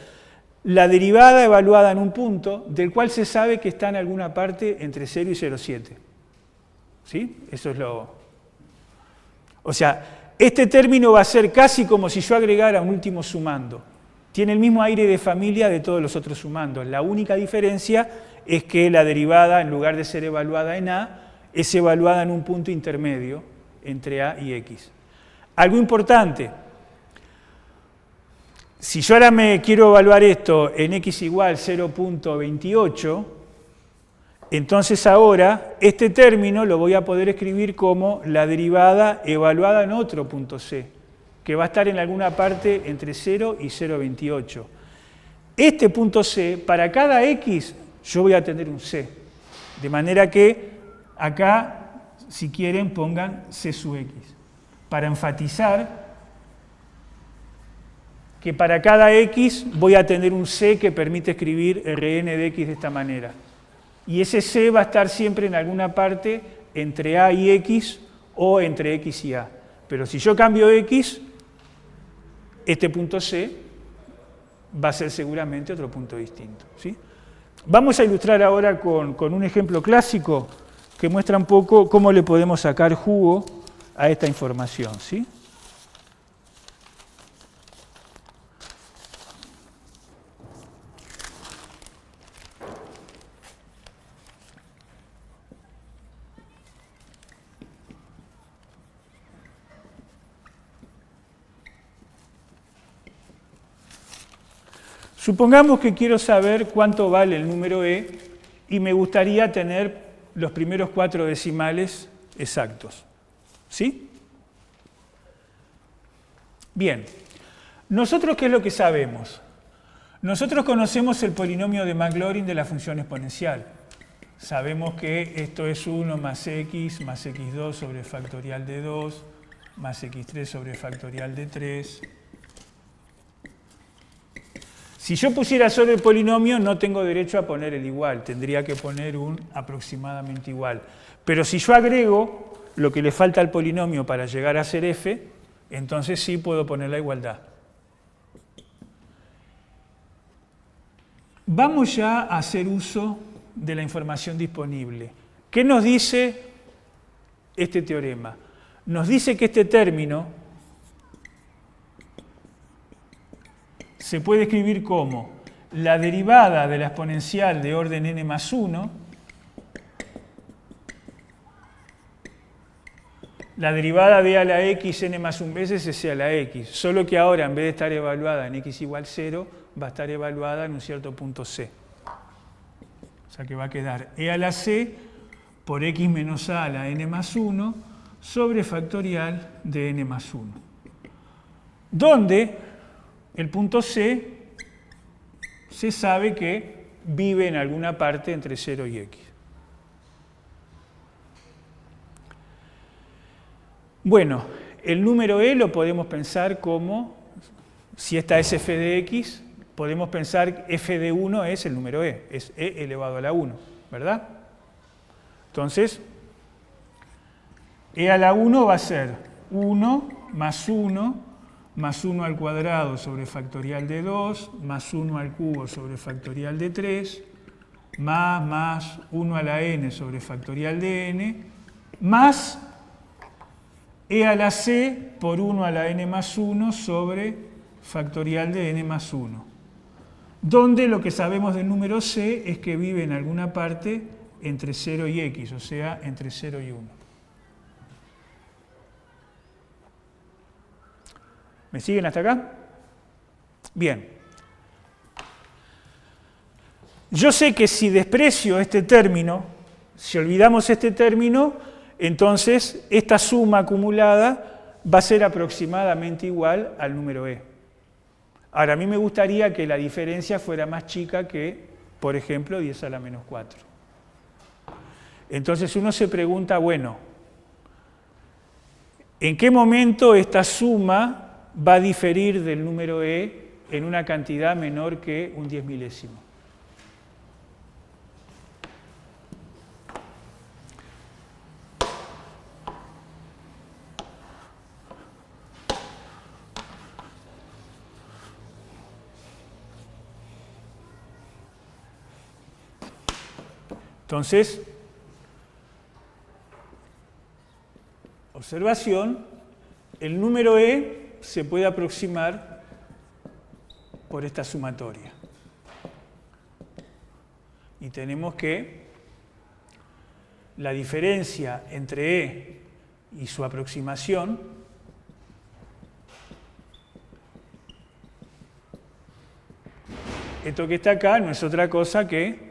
la derivada evaluada en un punto del cual se sabe que está en alguna parte entre 0 y 0.7. ¿Sí? Eso es lo... O sea, este término va a ser casi como si yo agregara un último sumando. Tiene el mismo aire de familia de todos los otros sumandos. La única diferencia es que la derivada, en lugar de ser evaluada en a, es evaluada en un punto intermedio entre a y x. Algo importante, si yo ahora me quiero evaluar esto en x igual 0.28, entonces ahora este término lo voy a poder escribir como la derivada evaluada en otro punto c, que va a estar en alguna parte entre 0 y 0.28. Este punto c, para cada x, yo voy a tener un c. De manera que acá, si quieren, pongan c sub x. Para enfatizar que para cada x voy a tener un c que permite escribir Rn de x de esta manera. Y ese c va a estar siempre en alguna parte entre a y x o entre x y a. Pero si yo cambio x, este punto c va a ser seguramente otro punto distinto. ¿Sí? Vamos a ilustrar ahora con un ejemplo clásico que muestra un poco cómo le podemos sacar jugo a esta información. ¿Sí? Supongamos que quiero saber cuánto vale el número e y me gustaría tener los primeros 4 decimales exactos. ¿Sí? Bien. ¿Nosotros qué es lo que sabemos? Nosotros conocemos el polinomio de Maclaurin de la función exponencial. Sabemos que esto es 1 más x2 sobre factorial de 2 más x3 sobre factorial de 3. Si yo pusiera solo el polinomio, no tengo derecho a poner el igual, tendría que poner un aproximadamente igual. Pero si yo agrego lo que le falta al polinomio para llegar a ser f, entonces sí puedo poner la igualdad. Vamos ya a hacer uso de la información disponible. ¿Qué nos dice este teorema? Nos dice que este término se puede escribir como la derivada de la exponencial de orden n más 1, la derivada de a la x n más 1 veces es a la x, solo que ahora en vez de estar evaluada en x igual 0, va a estar evaluada en un cierto punto c. O sea que va a quedar e a la c por x menos a la n más 1 sobre factorial de n más 1. Donde el punto c se sabe que vive en alguna parte entre 0 y x. Bueno, el número e lo podemos pensar como, si esta es f de x, podemos pensar que f de 1 es el número e, es e elevado a la 1, ¿verdad? Entonces, e a la 1 va a ser 1 más 1 más 1 al cuadrado sobre factorial de 2, más 1 al cubo sobre factorial de 3, más 1 a la n sobre factorial de n, más e a la c por 1 a la n más 1 sobre factorial de n más 1, donde lo que sabemos del número c es que vive en alguna parte entre 0 y x, o sea, entre 0 y 1. ¿Me siguen hasta acá? Bien. Yo sé que si desprecio este término, si olvidamos este término, entonces esta suma acumulada va a ser aproximadamente igual al número e. Ahora, a mí me gustaría que la diferencia fuera más chica que, por ejemplo, 10 a la menos 4. Entonces uno se pregunta, bueno, ¿en qué momento esta suma va a diferir del número e en una cantidad menor que un 10 milésimo? Entonces, observación, el número e se puede aproximar por esta sumatoria. Y tenemos que la diferencia entre e y su aproximación esto que está acá no es otra cosa que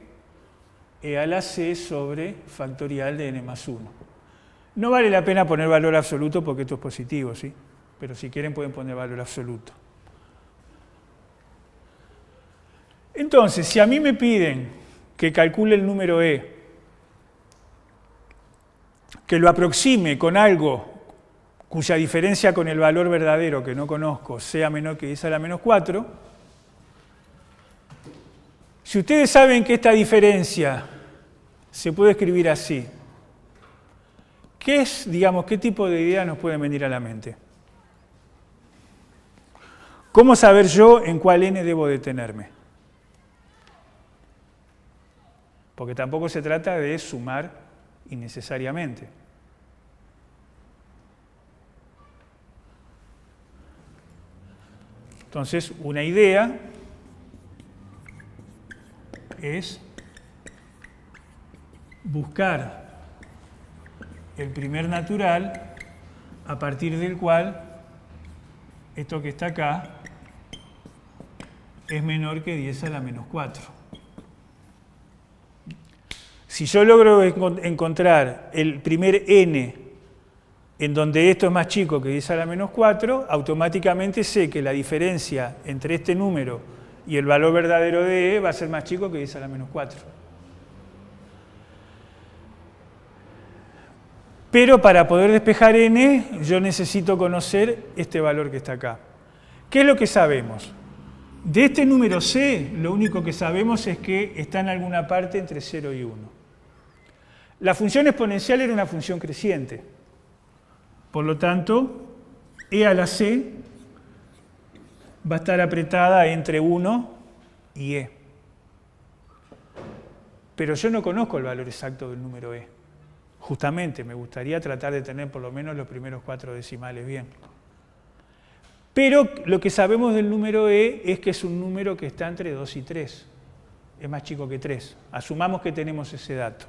e a la c sobre factorial de n más 1. No vale la pena poner valor absoluto porque esto es positivo, ¿sí? Pero si quieren pueden poner valor absoluto. Entonces, si a mí me piden que calcule el número e, que lo aproxime con algo cuya diferencia con el valor verdadero que no conozco sea menor que 10 a la menos 4, si ustedes saben que esta diferencia se puede escribir así, ¿qué es, digamos, qué tipo de idea nos puede venir a la mente? ¿Cómo saber yo en cuál n debo detenerme? Porque tampoco se trata de sumar innecesariamente. Entonces, una idea es buscar el primer natural a partir del cual esto que está acá es menor que 10 a la menos 4. Si yo logro encontrar el primer n en donde esto es más chico que 10 a la menos 4, automáticamente sé que la diferencia entre este número y el valor verdadero de e va a ser más chico que 10 a la menos 4. Pero para poder despejar n, yo necesito conocer este valor que está acá. ¿Qué es lo que sabemos? De este número c, lo único que sabemos es que está en alguna parte entre 0 y 1. La función exponencial era una función creciente. Por lo tanto, e a la c va a estar apretada entre 1 y e. Pero yo no conozco el valor exacto del número e. Justamente, me gustaría tratar de tener por lo menos los primeros 4 decimales bien. Pero lo que sabemos del número e es que es un número que está entre 2 y 3. Es más chico que 3. Asumamos que tenemos ese dato.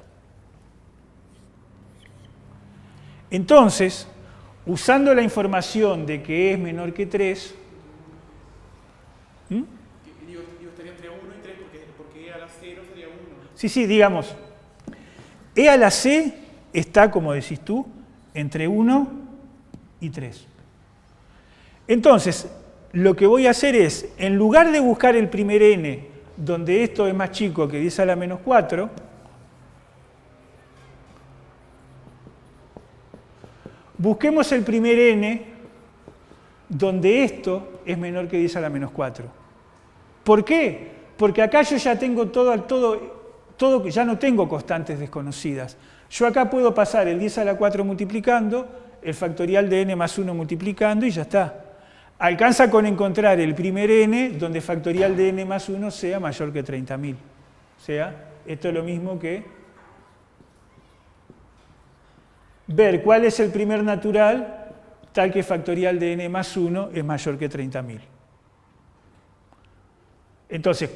Entonces, usando la información de que e es menor que 3, Digo, estaría entre 1 y 3 porque e a la 0 sería 1. Sí, digamos, e a la c está, como decís tú, entre 1 y 3. Entonces, lo que voy a hacer es, en lugar de buscar el primer n, donde esto es más chico que 10 a la menos 4, busquemos el primer n, donde esto es menor que 10 a la menos 4. ¿Por qué? Porque acá yo ya tengo todo, ya no tengo constantes desconocidas. Yo acá puedo pasar el 10 a la 4 multiplicando, el factorial de n más 1 multiplicando y ya está. Alcanza con encontrar el primer n donde factorial de n más 1 sea mayor que 30.000. O sea, esto es lo mismo que ver cuál es el primer natural tal que factorial de n más 1 es mayor que 30.000. Entonces,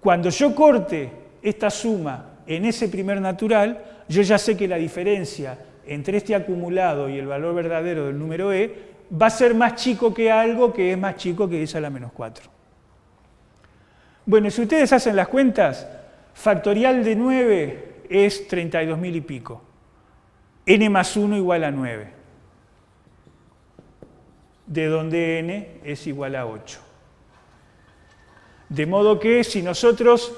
cuando yo corte esta suma en ese primer natural, yo ya sé que la diferencia entre este acumulado y el valor verdadero del número e va a ser más chico que algo que es más chico que 10 a la menos 4. Bueno, si ustedes hacen las cuentas, factorial de 9 es 32.000 y pico. N más 1 igual a 9. De donde n es igual a 8. De modo que si nosotros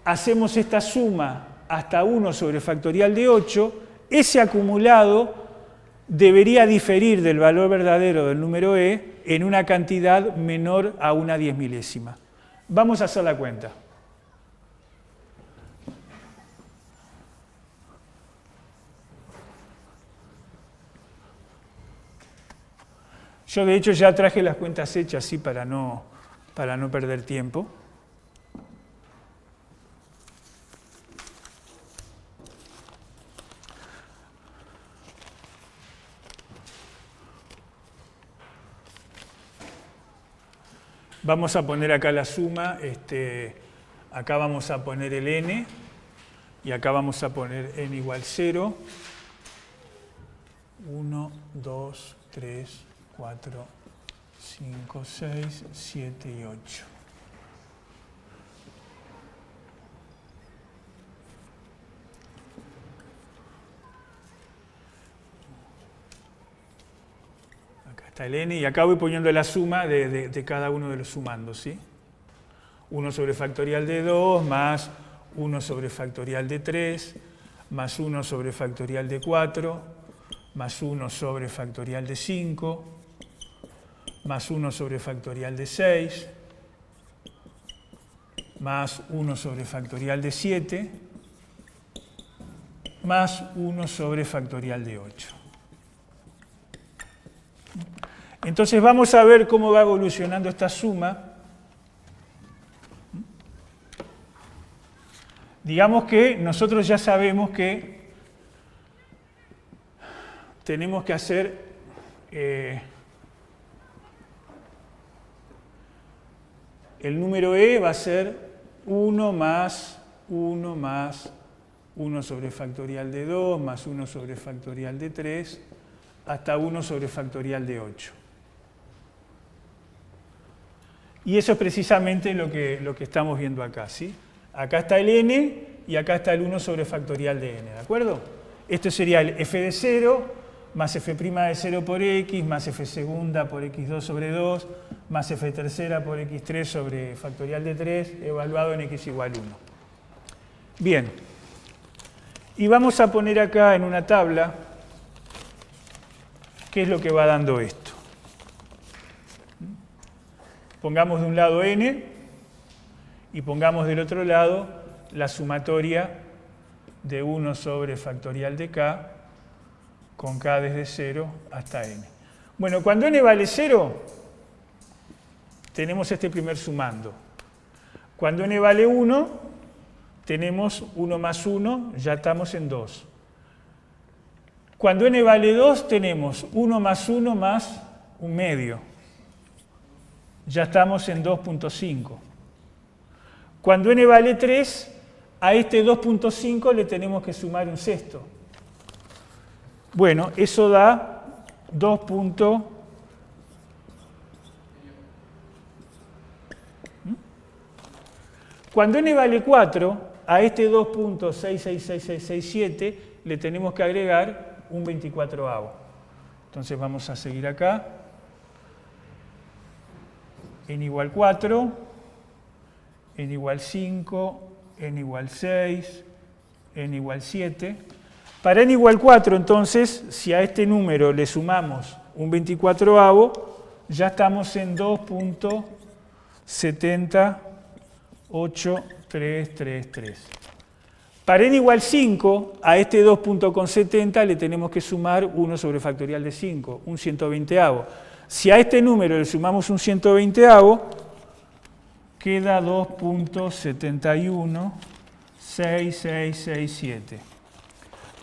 hacemos esta suma hasta 1 sobre factorial de 8, ese acumulado debería diferir del valor verdadero del número e en una cantidad menor a una 10.000ª. Vamos a hacer la cuenta. Yo de hecho ya traje las cuentas hechas así para no perder tiempo. Vamos a poner acá la suma, acá vamos a poner el n y acá vamos a poner n igual 0. 1, 2, 3, 4, 5, 6, 7 y 8. Acá está el n y acá voy poniendo la suma de cada uno de los sumandos, ¿sí? 1 sobre factorial de 2 más 1 sobre factorial de 3 más 1 sobre factorial de 4 más 1 sobre factorial de 5 más 1 sobre factorial de 6 más 1 sobre factorial de 7 más 1 sobre factorial de 8. Entonces vamos a ver cómo va evolucionando esta suma. Digamos que nosotros ya sabemos que tenemos que hacer el número e va a ser 1 más 1 más 1 sobre factorial de 2 más 1 sobre factorial de 3 hasta 1 sobre factorial de 8. Y eso es precisamente lo que estamos viendo acá, ¿sí? Acá está el n y acá está el 1 sobre factorial de n, ¿de acuerdo? Esto sería el f de 0 más f' de 0 por x más f segunda por x2 sobre 2 más f tercera por x3 sobre factorial de 3 evaluado en x igual 1. Bien. Y vamos a poner acá en una tabla qué es lo que va dando esto. Pongamos de un lado n y pongamos del otro lado la sumatoria de 1 sobre factorial de k con k desde 0 hasta n. Bueno, cuando n vale 0, tenemos este primer sumando. Cuando n vale 1, tenemos 1 más 1, ya estamos en 2. Cuando n vale 2, tenemos 1 más 1 más un medio. Ya estamos en 2.5. Cuando n vale 3, a este 2.5 le tenemos que sumar un sexto. Bueno, eso da 2. Cuando n vale 4, a este 2.666667 le tenemos que agregar un 24avo. Entonces vamos a seguir acá. N igual 4, n igual 5, n igual 6, n igual 7. Para n igual 4, entonces, si a este número le sumamos un 24avo, ya estamos en 2.78333. Para n igual 5, a este 2.70 le tenemos que sumar 1 sobre factorial de 5, un 120avo. Si a este número le sumamos un 120avo, queda 2.716667.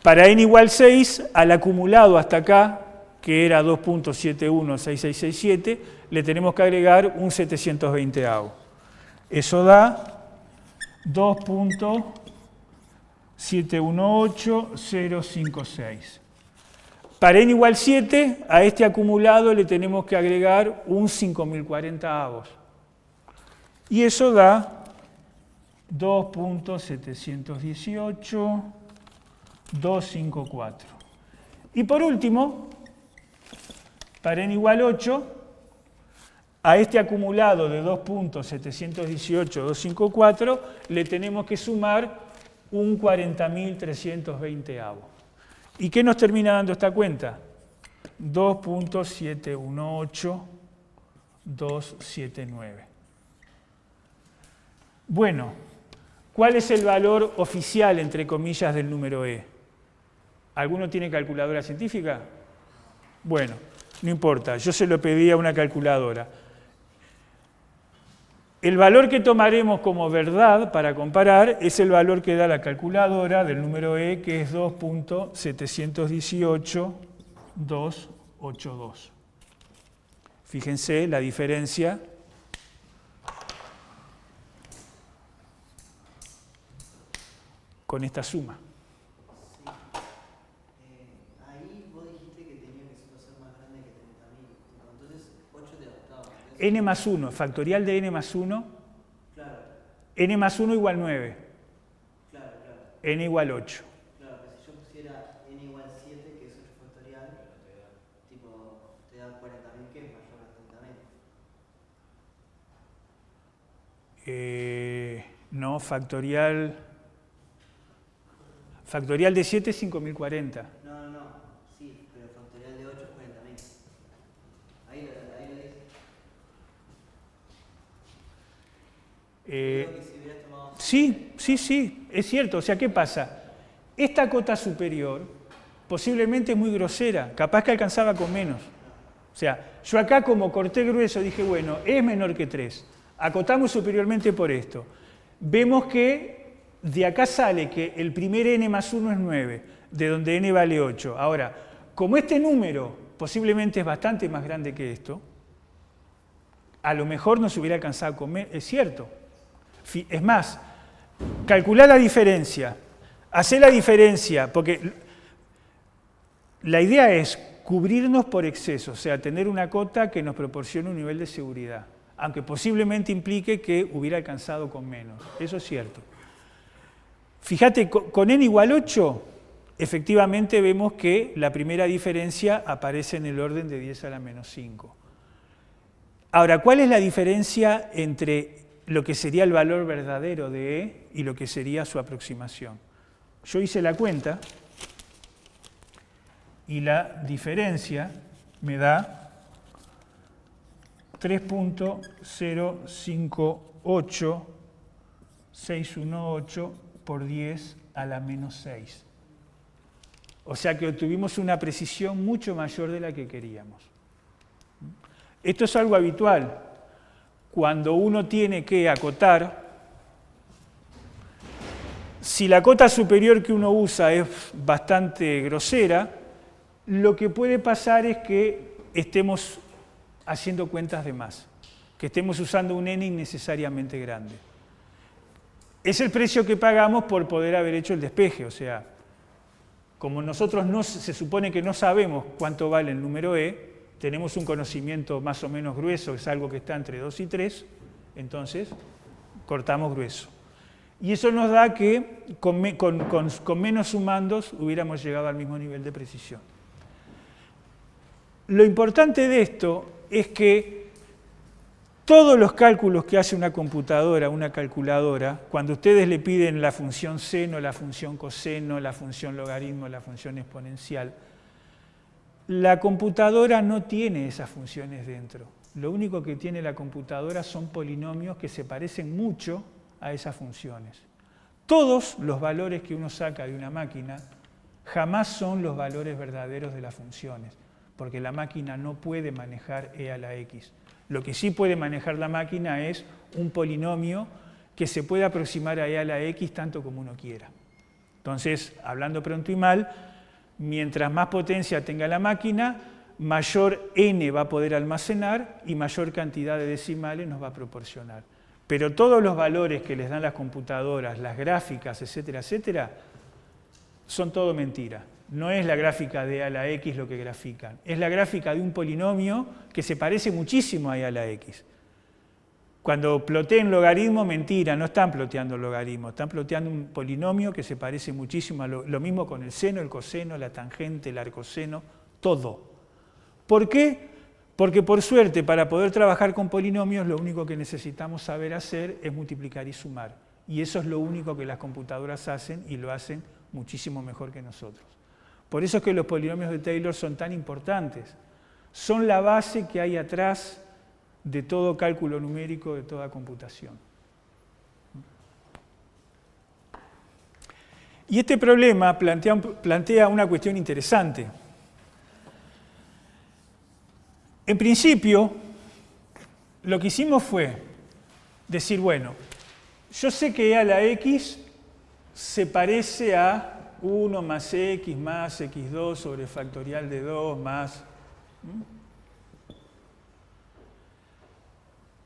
Para n igual 6, al acumulado hasta acá, que era 2.716667, le tenemos que agregar un 720avo. Eso da 2.718056. Para n igual 7, a este acumulado le tenemos que agregar un 5040avos. Y eso da 2.718.254. Y por último, para n igual 8, a este acumulado de 2.718.254 le tenemos que sumar un 40.320avo. ¿Y qué nos termina dando esta cuenta? 2.718.279. Bueno, ¿cuál es el valor oficial, entre comillas, del número E? ¿Alguno tiene calculadora científica? Bueno, no importa, yo se lo pedí a una calculadora. El valor que tomaremos como verdad para comparar es el valor que da la calculadora del número E, que es 2.718.282. Fíjense la diferencia. Con esta suma. Sí. Ahí vos dijiste que tenía que ser más grande que 30.000. Entonces, 8 de octavo. N más 1, factorial de n más 1. Claro. N más 1 igual 9. Claro, claro. N igual 8. Claro, que si yo pusiera n igual 7, que es 8 factorial, tipo, te da 40.000, que es mayor a 30.000. No, factorial de 7 es 5.040. No, sí, pero factorial de 8 es 40.000. Ahí lo dice. Creo que si hubieras tomado... Sí, es cierto. O sea, ¿qué pasa? Esta cota superior posiblemente es muy grosera, capaz que alcanzaba con menos. O sea, yo acá como corté grueso dije, bueno, es menor que 3. Acotamos superiormente por esto. Vemos que de acá sale que el primer n más 1 es 9, de donde n vale 8. Ahora, como este número posiblemente es bastante más grande que esto, a lo mejor nos hubiera alcanzado con menos. Es cierto. Es más, calcular la diferencia, hacer la diferencia, porque la idea es cubrirnos por exceso, o sea, tener una cota que nos proporcione un nivel de seguridad, aunque posiblemente implique que hubiera alcanzado con menos. Eso es cierto. Fíjate, con n igual 8, efectivamente vemos que la primera diferencia aparece en el orden de 10 a la menos 5. Ahora, ¿cuál es la diferencia entre lo que sería el valor verdadero de E y lo que sería su aproximación? Yo hice la cuenta y la diferencia me da 3.058618 por 10 a la menos 6. O sea que obtuvimos una precisión mucho mayor de la que queríamos. Esto es algo habitual. Cuando uno tiene que acotar, si la cota superior que uno usa es bastante grosera, lo que puede pasar es que estemos haciendo cuentas de más, que estemos usando un n innecesariamente grande. Es el precio que pagamos por poder haber hecho el despeje, o sea, como nosotros se supone que no sabemos cuánto vale el número E, tenemos un conocimiento más o menos grueso, es algo que está entre 2 y 3, entonces cortamos grueso. Y eso nos da que con menos sumandos hubiéramos llegado al mismo nivel de precisión. Lo importante de esto es que todos los cálculos que hace una computadora, una calculadora, cuando ustedes le piden la función seno, la función coseno, la función logaritmo, la función exponencial, la computadora no tiene esas funciones dentro. Lo único que tiene la computadora son polinomios que se parecen mucho a esas funciones. Todos los valores que uno saca de una máquina jamás son los valores verdaderos de las funciones, porque la máquina no puede manejar e a la x. Lo que sí puede manejar la máquina es un polinomio que se puede aproximar a e a la x tanto como uno quiera. Entonces, hablando pronto y mal, mientras más potencia tenga la máquina, mayor n va a poder almacenar y mayor cantidad de decimales nos va a proporcionar. Pero todos los valores que les dan las computadoras, las gráficas, etcétera, etcétera, son todo mentira. No es la gráfica de a la x lo que grafican, es la gráfica de un polinomio que se parece muchísimo a la x. Cuando ploteen logaritmo, mentira, no están ploteando logaritmo, están ploteando un polinomio que se parece muchísimo a lo mismo con el seno, el coseno, la tangente, el arcoseno, todo. ¿Por qué? Porque por suerte, para poder trabajar con polinomios, lo único que necesitamos saber hacer es multiplicar y sumar. Y eso es lo único que las computadoras hacen y lo hacen muchísimo mejor que nosotros. Por eso es que los polinomios de Taylor son tan importantes. Son la base que hay atrás de todo cálculo numérico, de toda computación. Y este problema plantea una cuestión interesante. En principio, lo que hicimos fue decir, bueno, yo sé que a la x se parece a 1 más x2 sobre factorial de 2 más...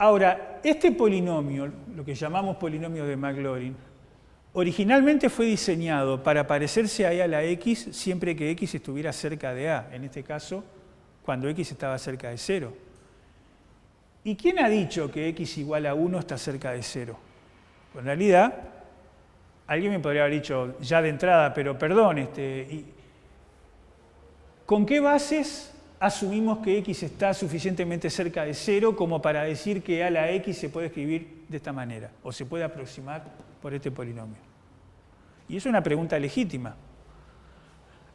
Ahora, este polinomio, lo que llamamos polinomio de Maclaurin, originalmente fue diseñado para parecerse a la x siempre que x estuviera cerca de a, en este caso, cuando x estaba cerca de 0. ¿Y quién ha dicho que x igual a 1 está cerca de 0? Pues en realidad, alguien me podría haber dicho ya de entrada, pero perdón, ¿con qué bases asumimos que x está suficientemente cerca de 0 como para decir que a la x se puede escribir de esta manera, o se puede aproximar por este polinomio? Y es una pregunta legítima.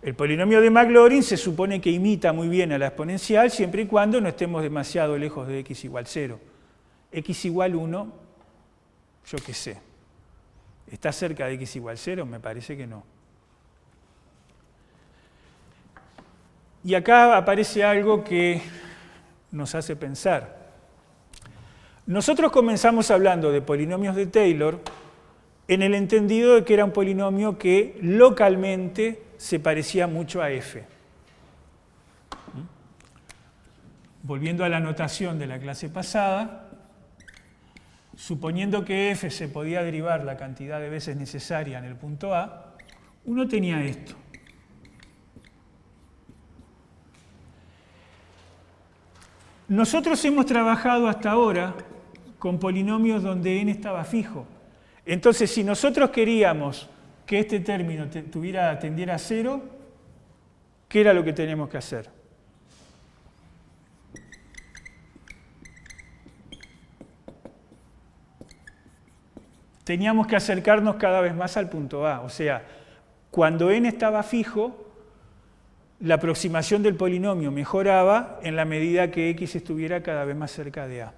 El polinomio de Maclaurin se supone que imita muy bien a la exponencial siempre y cuando no estemos demasiado lejos de x igual 0. X igual 1, yo qué sé. ¿Está cerca de x igual 0? Me parece que no. Y acá aparece algo que nos hace pensar. Nosotros comenzamos hablando de polinomios de Taylor en el entendido de que era un polinomio que localmente se parecía mucho a f. Volviendo a la notación de la clase pasada, suponiendo que f se podía derivar la cantidad de veces necesaria en el punto A, uno tenía esto. Nosotros hemos trabajado hasta ahora con polinomios donde n estaba fijo. Entonces, si nosotros queríamos que este término tendiera a 0, ¿qué era lo que teníamos que hacer? Teníamos que acercarnos cada vez más al punto A. O sea, cuando n estaba fijo, la aproximación del polinomio mejoraba en la medida que x estuviera cada vez más cerca de a.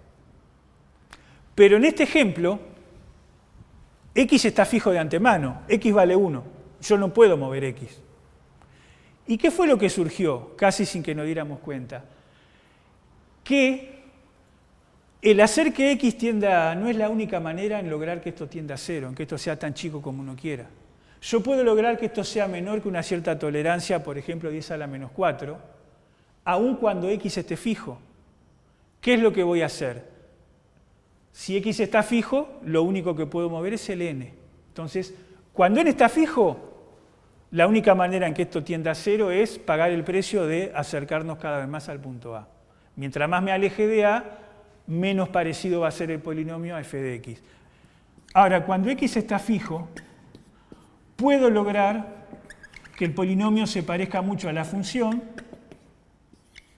Pero en este ejemplo, x está fijo de antemano, x vale 1, yo no puedo mover x. ¿Y qué fue lo que surgió, casi sin que nos diéramos cuenta? Que el hacer que x tienda a A no es la única manera en lograr que esto tienda a 0, en que esto sea tan chico como uno quiera. Yo puedo lograr que esto sea menor que una cierta tolerancia, por ejemplo 10 a la menos 4, aun cuando x esté fijo. ¿Qué es lo que voy a hacer? Si x está fijo, lo único que puedo mover es el n. Entonces, cuando n está fijo, la única manera en que esto tienda a 0 es pagar el precio de acercarnos cada vez más al punto A. Mientras más me aleje de A, menos parecido va a ser el polinomio a f de x. Ahora, cuando x está fijo, puedo lograr que el polinomio se parezca mucho a la función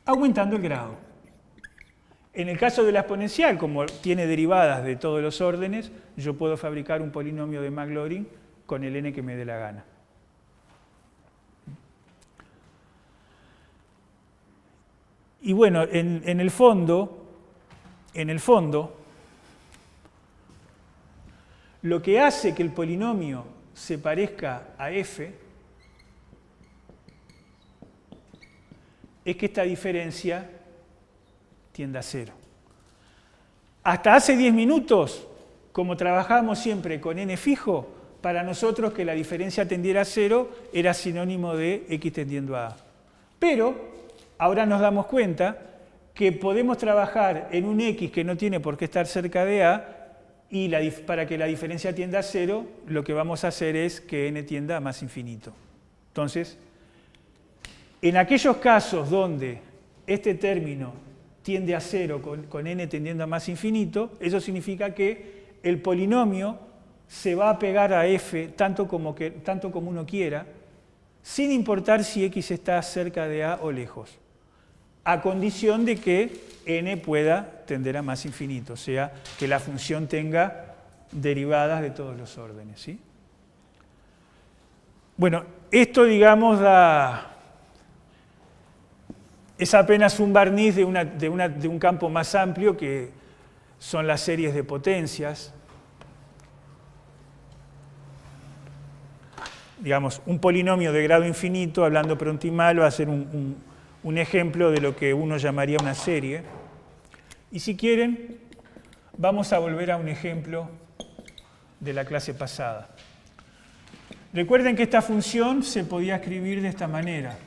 aumentando el grado. En el caso de la exponencial, como tiene derivadas de todos los órdenes, yo puedo fabricar un polinomio de Maclaurin con el n que me dé la gana. Y bueno, en el fondo, lo que hace que el polinomio se parezca a f es que esta diferencia tiende a 0. Hasta hace 10 minutos, como trabajábamos siempre con n fijo, para nosotros que la diferencia tendiera a 0 era sinónimo de x tendiendo a a. Pero ahora nos damos cuenta que podemos trabajar en un x que no tiene por qué estar cerca de a, y para que la diferencia tienda a 0, lo que vamos a hacer es que n tienda a más infinito. Entonces, en aquellos casos donde este término tiende a 0 con n tendiendo a más infinito, eso significa que el polinomio se va a pegar a f tanto como uno quiera, sin importar si x está cerca de a o lejos, a condición de que n pueda tender a más infinito, o sea, que la función tenga derivadas de todos los órdenes, ¿sí? Bueno, esto, digamos, es apenas un barniz de un campo más amplio que son las series de potencias. Digamos, un polinomio de grado infinito, hablando pronto y mal, va a ser un ejemplo de lo que uno llamaría una serie. Y si quieren, vamos a volver a un ejemplo de la clase pasada. Recuerden que esta función se podía escribir de esta manera.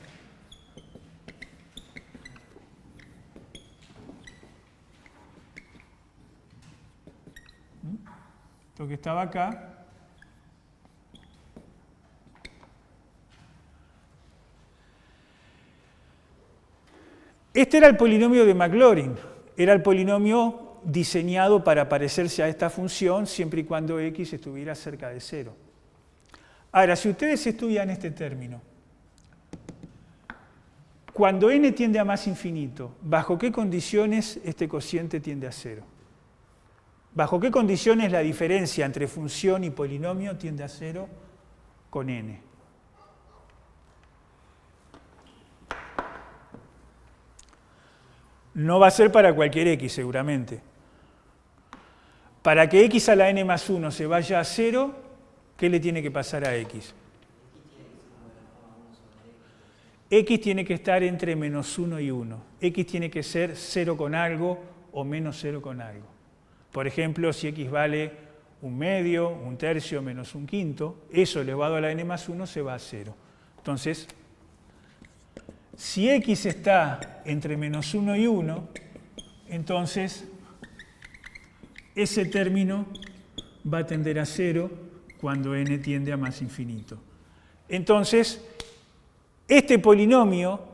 Lo que estaba acá. Este era el polinomio de Maclaurin. Era el polinomio diseñado para parecerse a esta función siempre y cuando x estuviera cerca de 0. Ahora, si ustedes estudian este término, cuando n tiende a más infinito, ¿bajo qué condiciones este cociente tiende a 0? ¿Bajo qué condiciones la diferencia entre función y polinomio tiende a 0 con n? No va a ser para cualquier x, seguramente. Para que x a la n más 1 se vaya a 0, ¿qué le tiene que pasar a x? X tiene que estar entre menos 1 y 1. X tiene que ser 0 con algo o menos 0 con algo. Por ejemplo, si x vale un medio, un tercio, menos un quinto, eso elevado a la n más 1 se va a 0. Entonces, si x está entre menos 1 y 1, entonces ese término va a tender a 0 cuando n tiende a más infinito. Entonces, este polinomio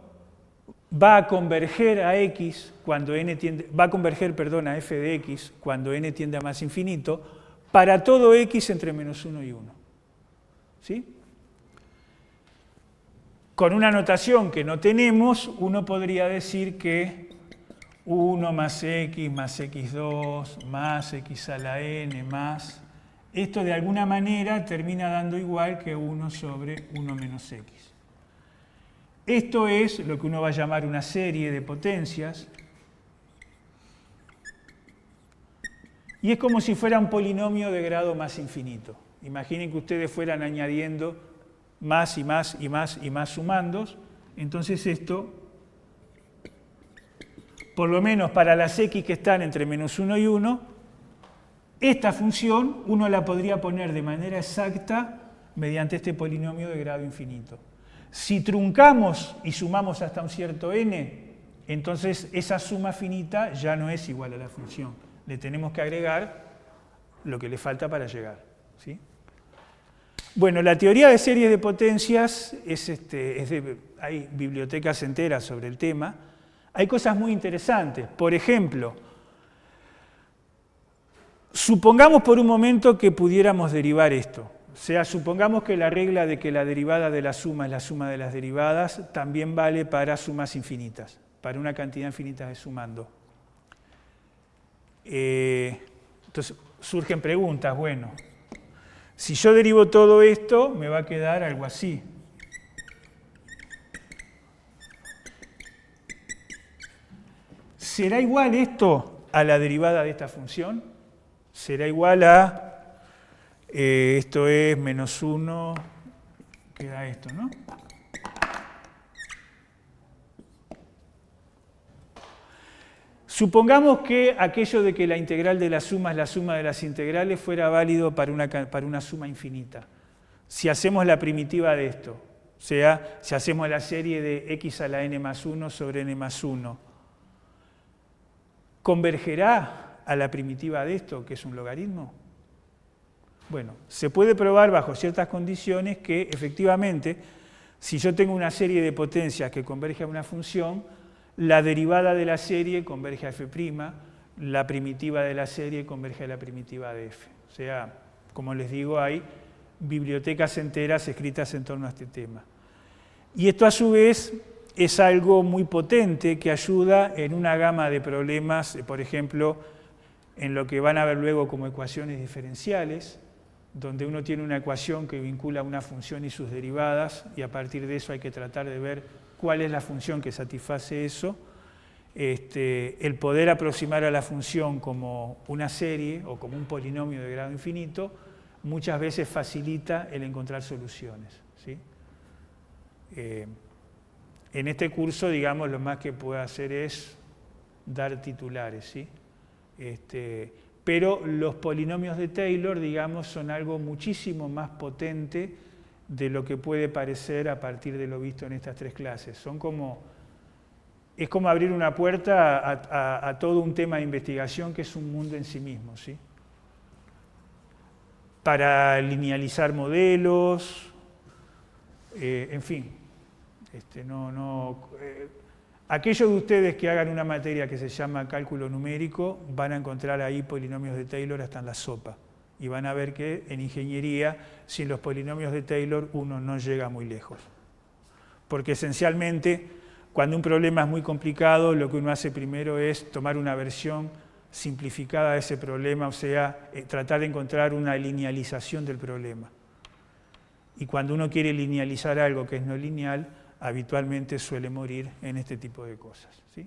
va a converger a x cuando n tiende, va a converger, perdón, a f de x cuando n tiende a más infinito para todo x entre menos 1 y 1. ¿Sí? Con una notación que no tenemos, uno podría decir que 1 más x2 más x a la n más... Esto de alguna manera termina dando igual que 1 sobre 1 menos x. Esto es lo que uno va a llamar una serie de potencias. Y es como si fuera un polinomio de grado más infinito. Imaginen que ustedes fueran añadiendo más y más y más y más sumandos. Entonces esto, por lo menos para las x que están entre menos 1 y 1, esta función uno la podría poner de manera exacta mediante este polinomio de grado infinito. Si truncamos y sumamos hasta un cierto n, entonces esa suma finita ya no es igual a la función. Le tenemos que agregar lo que le falta para llegar. ¿Sí? Bueno, la teoría de series de potencias hay bibliotecas enteras sobre el tema. Hay cosas muy interesantes. Por ejemplo, supongamos por un momento que pudiéramos derivar esto. O sea, supongamos que la regla de que la derivada de la suma es la suma de las derivadas también vale para sumas infinitas, para una cantidad infinita de sumando. Entonces surgen preguntas. Bueno, si yo derivo todo esto, me va a quedar algo así. ¿Será igual esto a la derivada de esta función? ¿Será igual a... esto es menos 1, queda esto, ¿no? Supongamos que aquello de que la integral de la suma es la suma de las integrales fuera válido para una suma infinita. Si hacemos la primitiva de esto, O sea, si hacemos la serie de x a la n más 1 sobre n más 1, ¿convergerá a la primitiva de esto, que es un logaritmo? Bueno, se puede probar bajo ciertas condiciones que efectivamente, si yo tengo una serie de potencias que converge a una función, la derivada de la serie converge a f', la primitiva de la serie converge a la primitiva de f. O sea, como les digo, hay bibliotecas enteras escritas en torno a este tema. Y esto a su vez es algo muy potente que ayuda en una gama de problemas, por ejemplo, en lo que van a ver luego como ecuaciones diferenciales, donde uno tiene una ecuación que vincula una función y sus derivadas, y a partir de eso hay que tratar de ver cuál es la función que satisface eso. El poder aproximar a la función como una serie o como un polinomio de grado infinito muchas veces facilita el encontrar soluciones, ¿sí? En este curso, digamos, lo más que puedo hacer es dar titulares, ¿sí? Pero los polinomios de Taylor, digamos, son algo muchísimo más potente de lo que puede parecer a partir de lo visto en estas tres clases. Es como abrir una puerta a todo un tema de investigación que es un mundo en sí mismo, ¿sí? Para linealizar modelos, en fin. Aquellos de ustedes que hagan una materia que se llama cálculo numérico van a encontrar ahí polinomios de Taylor hasta en la sopa. Y van a ver que en ingeniería, sin los polinomios de Taylor, uno no llega muy lejos. Porque esencialmente, cuando un problema es muy complicado, lo que uno hace primero es tomar una versión simplificada de ese problema, o sea, tratar de encontrar una linealización del problema. Y cuando uno quiere linealizar algo que es no lineal, habitualmente suele morir en este tipo de cosas, ¿sí?